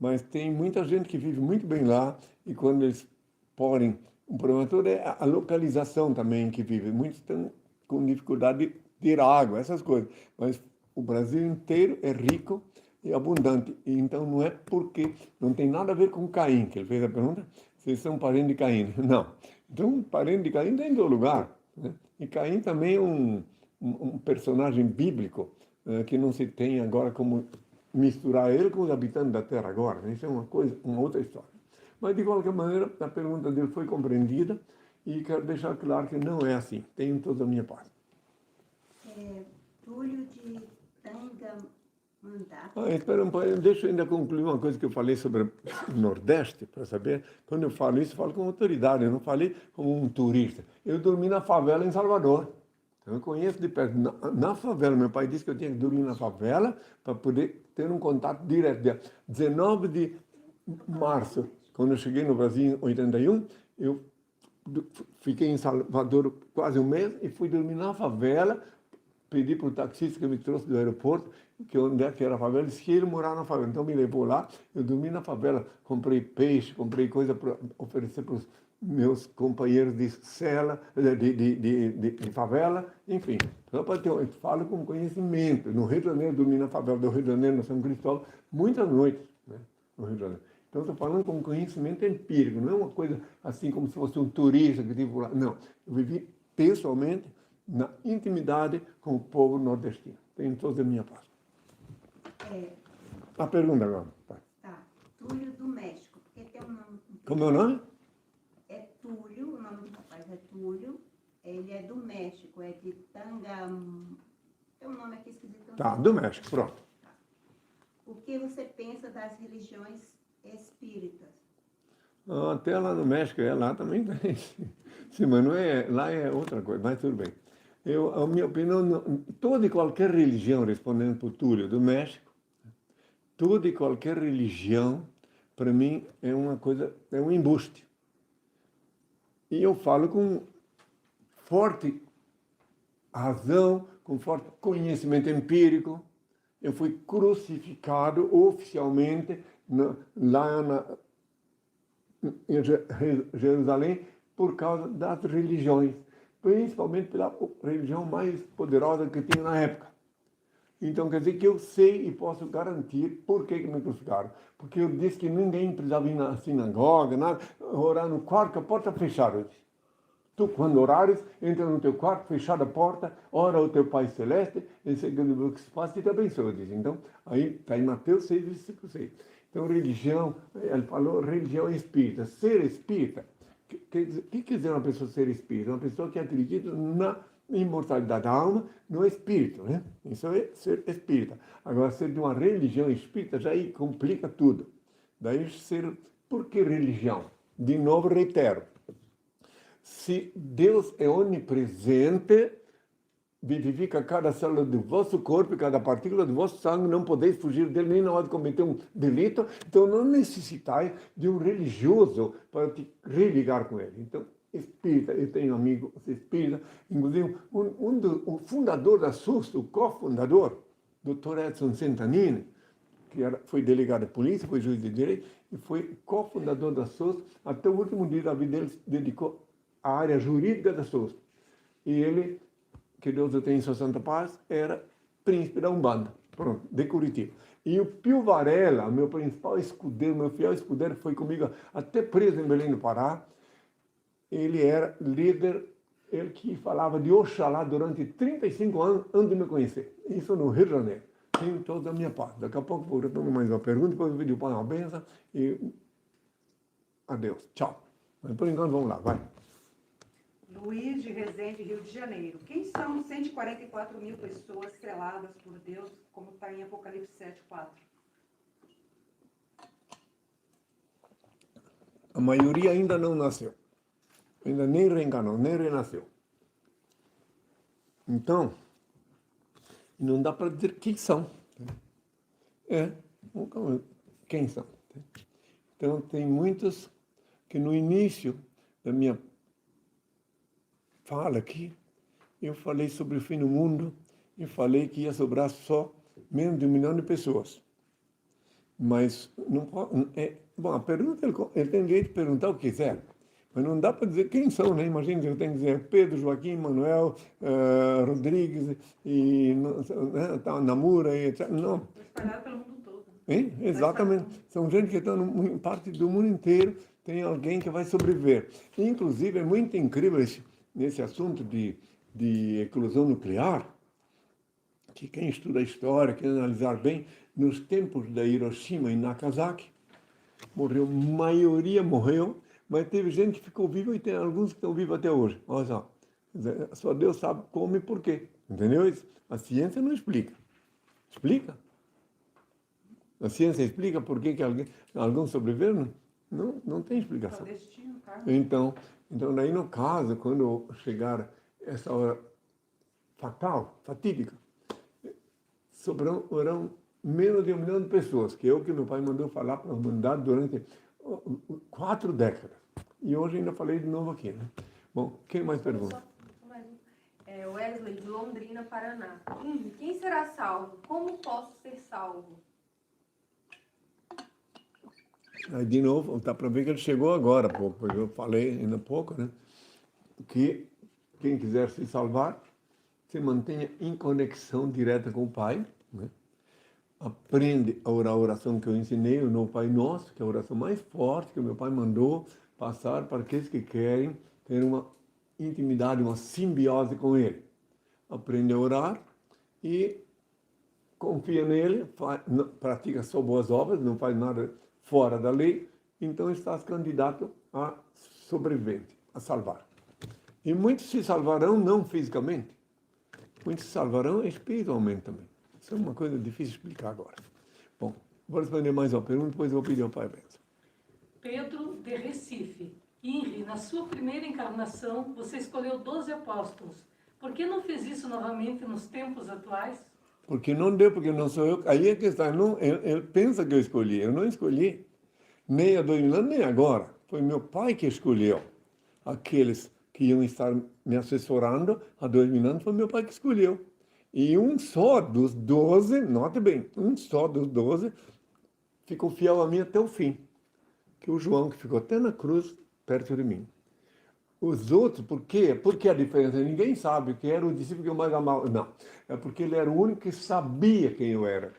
mas tem muita gente que vive muito bem lá e quando eles podem, o problema todo é a localização também que vive. Muitos estão com dificuldade de ter água, essas coisas, mas o Brasil inteiro é rico e abundante, e então não é porque, não tem nada a ver com Caim, que ele fez a pergunta, vocês são parentes de Caim. Não. Então, parente de Caim tem em todo lugar, né? E Caim também é um personagem bíblico que não se tem agora como misturar ele com os habitantes da Terra agora. Né? Isso é uma outra história. Mas, de qualquer maneira, a pergunta dele foi compreendida e quero deixar claro que não é assim. Tenho toda a minha parte. Túlio de Tangamandá. Espera um pouco, deixa eu ainda concluir uma coisa que eu falei sobre o Nordeste, para saber. Quando eu falo isso, eu falo com autoridade, eu não falei como um turista. Eu dormi na favela em Salvador. Então, eu conheço de perto. Na favela, meu pai disse que eu tinha que dormir na favela para poder ter um contato direto. Dia 19 de março, quando eu cheguei no Brasil em 81, eu fiquei em Salvador quase um mês e fui dormir na favela. Pedi para o taxista que me trouxe do aeroporto, onde era a favela, disse que ele morava na favela. Então me levou lá, eu dormi na favela, comprei peixe, comprei coisa para oferecer para os meus companheiros de cela, de favela, enfim. Só para ter, eu falo com conhecimento. No Rio de Janeiro, eu dormi na favela do Rio de Janeiro, no São Cristóvão, muitas noites, né, no Rio de Janeiro. Então, estou falando com conhecimento empírico, não é uma coisa assim como se fosse um turista que tive lá. Não, eu vivi pessoalmente na intimidade com o povo nordestino. Tenho toda a minha parte. A pergunta agora. Pai. Tá. Túlio do México. Porque tem um nome. Como é o nome? É Túlio, o nome do rapaz é Túlio. Ele é do México, é de Tangam. Tem um nome aqui esquisito. Tá, do México, pronto. O que você pensa das religiões espíritas? Até lá no México, lá também tem. Sim, mas não é, lá é outra coisa, mas tudo bem. A minha opinião, toda e qualquer religião, respondendo para o Túlio do México, toda e qualquer religião, para mim, é uma coisa, é um embuste. E eu falo com forte razão, com forte conhecimento empírico. Eu fui crucificado oficialmente lá em Jerusalém por causa das religiões, principalmente pela religião mais poderosa que tinha na época. Então, quer dizer que eu sei e posso garantir por que me crucificaram. Porque eu disse que ninguém precisava ir na sinagoga, nada, orar no quarto com a porta fechada. Eu disse, tu, quando orares, entra no teu quarto, fechada a porta, ora ao teu Pai Celeste, em segundo o que se faz, e te abençoa. Então, aí está em Mateus 6, versículo 6. Então, religião, ele falou religião espírita. Ser espírita, o que quer dizer uma pessoa ser espírita? Uma pessoa que acredita na imortalidade da alma, no espírito, né? Isso é ser espírita. Agora, ser de uma religião espírita, já aí complica tudo. Daí, por que religião? De novo, reitero. Se Deus é onipresente, vivifica cada célula do vosso corpo e cada partícula do vosso sangue, não podeis fugir dele nem na hora de cometer um delito, então não necessitais de um religioso para te religar com ele. Então, espírita, eu tenho amigos espíritas, inclusive o fundador da SUS, o cofundador, Dr. Edson Centanini, que foi delegado de polícia, foi juiz de direito, e foi cofundador da SUS, até o último dia da vida dele dedicou à área jurídica da SUS. E ele, que Deus o tenha em sua santa paz, era príncipe da Umbanda, pronto, de Curitiba. E o Pio Varela, meu principal escudeiro, meu fiel escudeiro, foi comigo até preso em Belém do Pará. Ele era líder, ele que falava de Oxalá durante 35 anos antes de me conhecer. Isso no Rio de Janeiro. Tenho toda a minha parte. Daqui a pouco vou responder mais uma pergunta, depois eu vou pedir para uma benção e a Deus. Tchau. Mas por enquanto, vamos lá, vai. Luiz de Resende, Rio de Janeiro. Quem são 144 mil pessoas seladas por Deus, como está em Apocalipse 7:4? A maioria ainda não nasceu. Ainda nem reencarnou, nem renasceu. Então, não dá para dizer quem são. Quem são? Então, tem muitos que no início da minha fala aqui, eu falei sobre o fim do mundo e falei que ia sobrar só menos de 1 milhão de pessoas. Mas não pode, bom, a pergunta ele tem direito de perguntar o que quiser, mas não dá para dizer quem são, né? Imagina que eu tenho que dizer Pedro, Joaquim, Manuel, Rodrigues e Namura e etc. Não. Foi espalhado pelo mundo todo. Hein? Exatamente. São gente que estão em parte do mundo inteiro, tem alguém que vai sobreviver. Inclusive, é muito incrível nesse assunto de eclosão nuclear, que quem estuda a história, quem analisar bem, nos tempos da Hiroshima e Nagasaki, a maioria morreu, mas teve gente que ficou viva e tem alguns que estão vivos até hoje. Olha só Deus sabe como e por quê. Entendeu isso? A ciência não explica. Explica? A ciência explica por que alguns sobreviveram? Não tem explicação. É o destino, cara. Então, daí no caso, quando chegar essa hora fatídica, sobrarão menos de 1 milhão de pessoas, que é o que meu pai mandou falar para a humanidade durante 4 décadas. E hoje ainda falei de novo aqui, né? Bom, quem mais pergunta? Wesley, de Londrina, Paraná. Quem será salvo? Como posso ser salvo? Aí, de novo, dá para ver que ele chegou agora, porque eu falei ainda há pouco, né? Que quem quiser se salvar, se mantenha em conexão direta com o Pai, né? Aprende a orar a oração que eu ensinei, o novo Pai Nosso, que é a oração mais forte que o meu pai mandou passar para aqueles que querem ter uma intimidade, uma simbiose com Ele. Aprende a orar e confia nele, pratica só boas obras, não faz nada fora da lei, então estás candidato a sobrevivente, a salvar. E muitos se salvarão não fisicamente, muitos se salvarão espiritualmente também. Isso é uma coisa difícil de explicar agora. Bom, vou responder mais uma pergunta, depois eu vou pedir ao Pai Benção. Pedro de Recife. Inri, na sua primeira encarnação, você escolheu 12 apóstolos. Por que não fez isso novamente nos tempos atuais? Porque não deu, porque não sou eu. Aí é que está. Ele pensa que eu escolhi. Eu não escolhi. Nem há 2000 anos, nem agora. Foi meu pai que escolheu. Aqueles que iam estar me assessorando há 2000 anos, foi meu pai que escolheu. E um só dos 12, note bem, um só dos 12 ficou fiel a mim até o fim. Que o João, que ficou até na cruz, perto de mim. Os outros, por quê? Por que a diferença? Ninguém sabe que era o discípulo que eu mais amava. Não, é porque ele era o único que sabia quem eu era.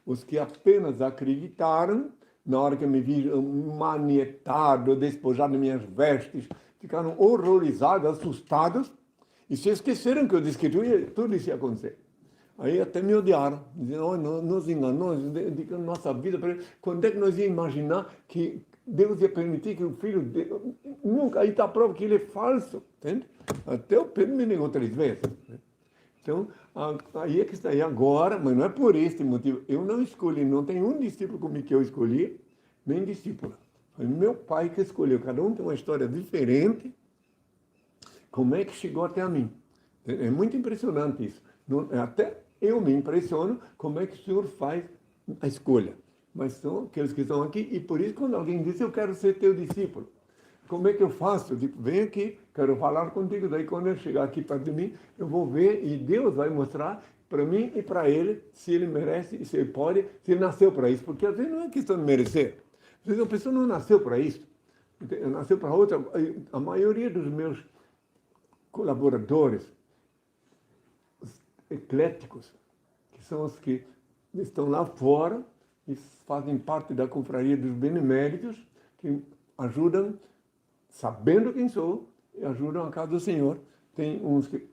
Os que apenas acreditaram, na hora que me viram manietado, despojado de minhas vestes, ficaram horrorizados, assustados, e se esqueceram que eu disse que tudo isso ia acontecer. Aí até me odiaram, dizendo, oh, nos enganou, dedicando nossa vida para ele. Quando é que nós íamos imaginar que Deus ia permitir que o filho dele... Nunca, aí está a prova que ele é falso, entende? Até o Pedro me negou 3 vezes. Né? Então, aí é que está aí agora, mas não é por este motivo. Eu não escolhi, não tem um discípulo comigo que eu escolhi, nem discípula. Foi meu pai que escolheu. Cada um tem uma história diferente. Como é que chegou até a mim? É muito impressionante isso. Até eu me impressiono como é que o Senhor faz a escolha. Mas são aqueles que estão aqui, e por isso quando alguém diz, eu quero ser teu discípulo, como é que eu faço? Eu digo, vem aqui, quero falar contigo, daí quando ele chegar aqui perto de mim, eu vou ver, e Deus vai mostrar para mim e para ele, se ele merece, se ele pode, se ele nasceu para isso, porque às vezes não é questão de merecer, às vezes a pessoa não nasceu para isso, nasceu para outra. A maioria dos meus colaboradores, os ecléticos, que são os que estão lá fora, e fazem parte da confraria dos beneméritos, que ajudam, sabendo quem sou, e ajudam a casa do Senhor. Tem uns que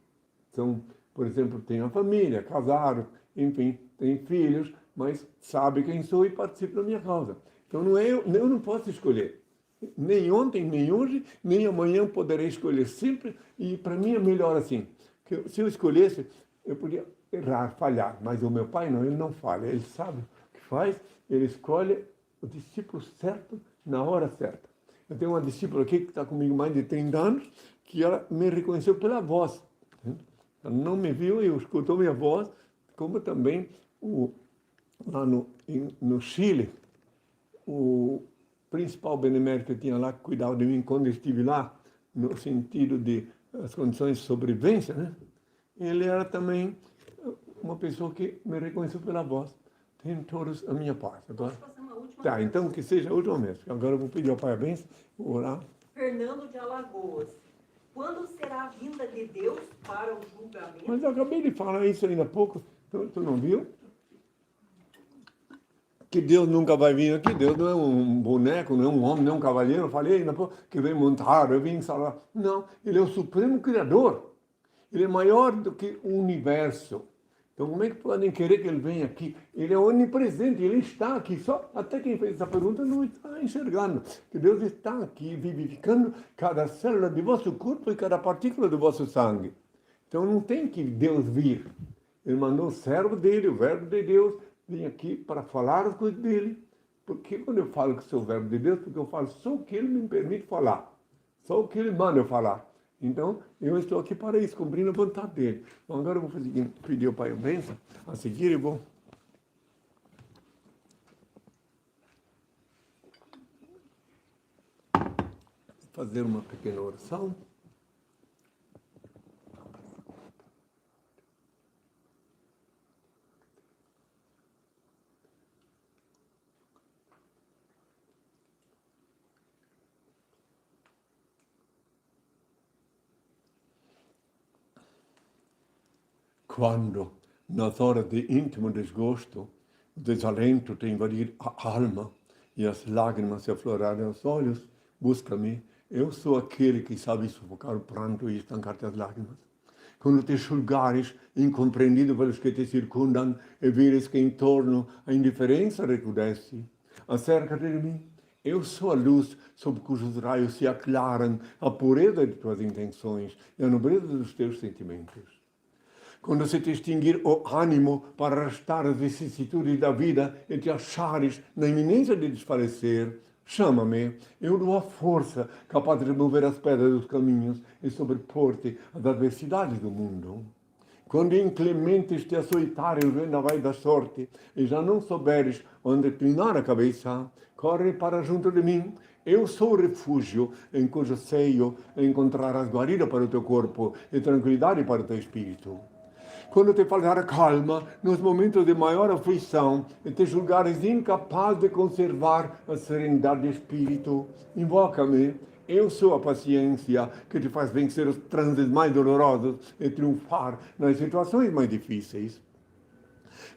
são, por exemplo, têm a família, casaram, enfim, têm filhos, mas sabem quem sou e participam da minha causa. Então eu não posso escolher. Nem ontem, nem hoje, nem amanhã poderei escolher sempre. E para mim é melhor assim. Que se eu escolhesse, eu podia errar, falhar. Mas o meu pai não, ele não falha. Ele sabe o que faz, ele escolhe o discípulo certo na hora certa. Eu tenho uma discípula aqui que está comigo mais de 30 anos, que ela me reconheceu pela voz. Ela não me viu e escutou minha voz, como também lá no Chile, o principal benemérito que tinha lá, que cuidava de mim quando eu estive lá, no sentido de as condições de sobrevivência, né? Ele era também uma pessoa que me reconheceu pela voz. Tem todos a minha parte. Agora, Posso fazer uma última tá, pergunta? então que seja a última vez. Agora eu vou pedir ao Pai a bênção, vou orar. Fernando de Alagoas. Quando será a vinda de Deus para o julgamento? Mas eu acabei de falar isso ainda há pouco, tu não viu? Que Deus nunca vai vir aqui, Deus não é um boneco, não é um homem, não é um cavaleiro. Eu falei ainda há pouco que vem montar, eu vim salvar. Não, ele é o supremo criador. Ele é maior do que o universo. Então, como é que podem querer que ele venha aqui? Ele é onipresente, ele está aqui. Só até quem fez essa pergunta não está enxergando que Deus está aqui vivificando cada célula de vosso corpo e cada partícula do vosso sangue. Então, não tem que Deus vir. Ele mandou o servo dele, o verbo de Deus, vir aqui para falar as coisas dele. Porque quando eu falo que sou o verbo de Deus, porque eu falo só o que ele me permite falar. Só o que ele manda eu falar. Então, eu estou aqui para isso, cumprindo a vontade dele. Então, agora eu vou pedir ao Pai a bênção. A seguir eu vou fazer uma pequena oração. Quando, nas horas de íntimo desgosto, o desalento te invadir a alma e as lágrimas se aflorarem aos olhos, busca-me. Eu sou aquele que sabe sufocar o pranto e estancar-te as lágrimas. Quando te julgares incompreendido pelos que te circundam e vires que em torno a indiferença recrudesce, acerca-te de mim. Eu sou a luz sob cujos raios se aclaram a pureza de tuas intenções e a nobreza dos teus sentimentos. Quando se te extinguir o ânimo para arrastar as vicissitudes da vida e te achares na iminência de desfalecer, chama-me, eu dou a força capaz de remover as pedras dos caminhos e sobrepor-te às adversidades do mundo. Quando inclementes te açoitarem o vendaval da sorte e já não souberes onde inclinar a cabeça, corre para junto de mim. Eu sou o refúgio em cujo seio encontrarás guarida para o teu corpo e tranquilidade para o teu espírito. Quando te faltar a calma, nos momentos de maior aflição, e te julgares incapaz de conservar a serenidade de espírito, invoca-me. Eu sou a paciência que te faz vencer os transes mais dolorosos e triunfar nas situações mais difíceis.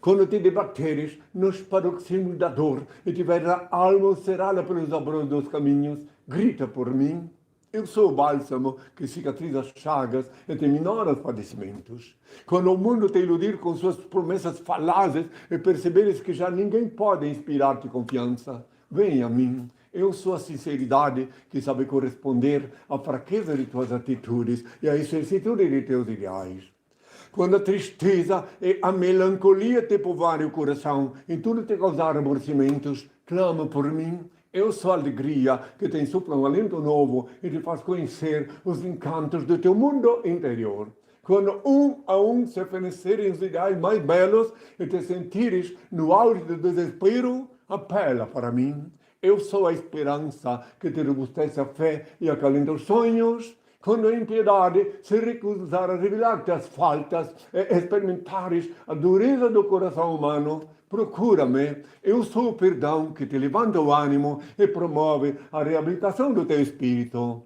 Quando te debateres nos paroxismos da dor e tiveres a alma ulcerada pelos abrolhos dos caminhos, grita por mim. Eu sou o bálsamo que cicatriza as chagas e te minora os padecimentos. Quando o mundo te iludir com suas promessas falazes e perceberes que já ninguém pode inspirar-te confiança, vem a mim. Eu sou a sinceridade que sabe corresponder à fraqueza de tuas atitudes e à incertitude de teus ideais. Quando a tristeza e a melancolia te povoarem o coração e tudo te causar aborrecimentos, clama por mim. Eu sou a alegria que te insufla um alento novo e te faz conhecer os encantos do teu mundo interior. Quando um a um se fornecerem os ideais mais belos e te sentires no auge do desespero, apela para mim. Eu sou a esperança que te robustece a fé e acalenta os sonhos. Quando a impiedade se recusar a revelar-te as faltas e experimentares a dureza do coração humano, procura-me. Eu sou o perdão que te levanta o ânimo e promove a reabilitação do teu espírito.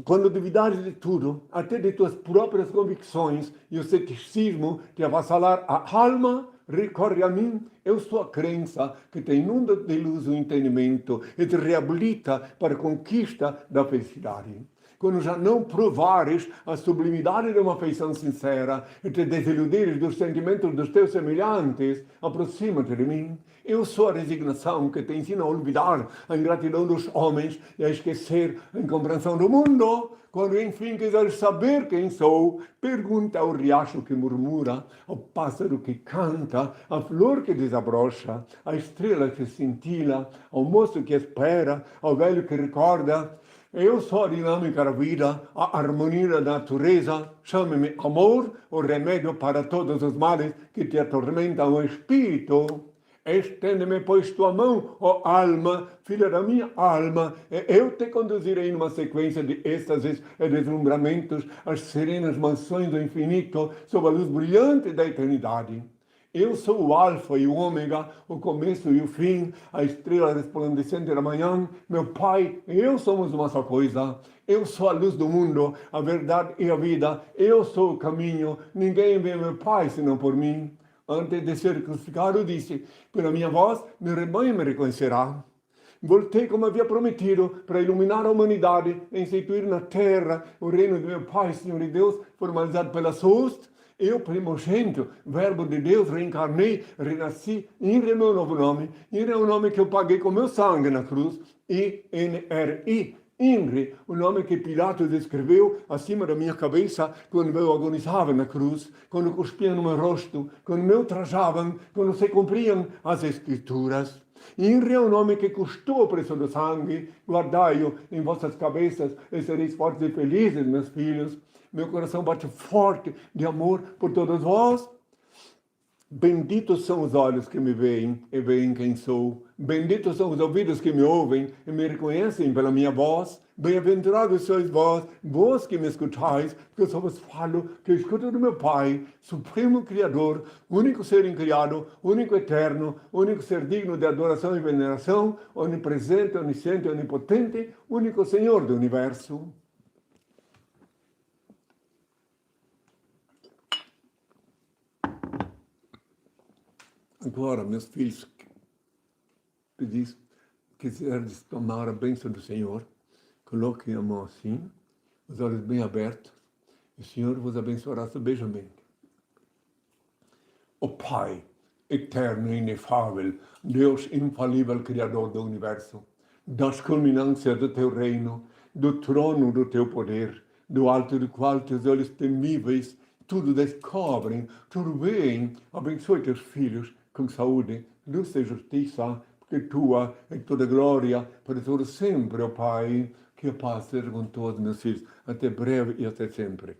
Quando duvidares de tudo, até de tuas próprias convicções, e o ceticismo te avassalar a alma, recorre a mim. Eu sou a crença que te inunda de luz o entendimento e te reabilita para a conquista da felicidade. quando já não provares a sublimidade de uma afeição sincera e te desiludires dos sentimentos dos teus semelhantes, aproxima-te de mim. Eu sou a resignação que te ensina a olvidar a ingratidão dos homens e a esquecer a incompreensão do mundo. Quando enfim quiseres saber quem sou, pergunta ao riacho que murmura, ao pássaro que canta, à flor que desabrocha, à estrela que cintila, ao moço que espera, ao velho que recorda. Eu sou a dinâmica da vida, a harmonia da natureza. Chame-me amor, o remédio para todos os males que te atormentam o espírito. Estende-me, pois, tua mão, ó alma, filha da minha alma, e eu te conduzirei numa sequência de êxtases e deslumbramentos às serenas mansões do infinito, sob a luz brilhante da eternidade. Eu sou o alfa e o ômega, o começo e o fim, a estrela resplandecente da manhã. Meu Pai e eu somos uma só coisa. Eu sou a luz do mundo, a verdade e a vida. Eu sou o caminho. Ninguém vê meu Pai senão por mim. Antes de ser crucificado, disse, pela minha voz, meu rebanho me reconhecerá. Voltei como havia prometido para iluminar a humanidade e instituir na terra o reino de meu Pai, Senhor e Deus, formalizado pelas hosts. Eu, primogênito, verbo de Deus, reencarnei, renasci, INRI é meu novo nome. INRI é o nome que eu paguei com meu sangue na cruz. INRI. INRI, o nome que Pilatos escreveu acima da minha cabeça quando eu agonizava na cruz, quando cuspiam no meu rosto, quando me ultrajavam, quando se cumpriam as Escrituras. INRI é o nome que custou o preço do sangue. Guardai-o em vossas cabeças e sereis fortes e felizes, meus filhos. Meu coração bate forte de amor por todos vós. Benditos são os olhos que me veem e veem quem sou. Benditos são os ouvidos que me ouvem e me reconhecem pela minha voz. Bem-aventurados sois vós, vós que me escutais, porque eu só vos falo que eu escuto do meu Pai, Supremo Criador, único ser incriado, único eterno, único ser digno de adoração e veneração, onipresente, onisciente, onipotente, único Senhor do universo. Agora, meus filhos, pedis, quiserdes tomar a bênção do Senhor, coloquem a mão assim, os olhos bem abertos, e o Senhor vos abençoará subejamente. O Pai, eterno e inefável, Deus infalível, Criador do Universo, das culminâncias do teu reino, do trono do teu poder, do alto do qual teus olhos temíveis tudo descobrem, tudo veem, abençoe teus filhos, com saúde, luz e justiça, porque tua é toda glória, para todo sempre, ó Pai, que a paz seja com todos meus filhos, até breve e até sempre.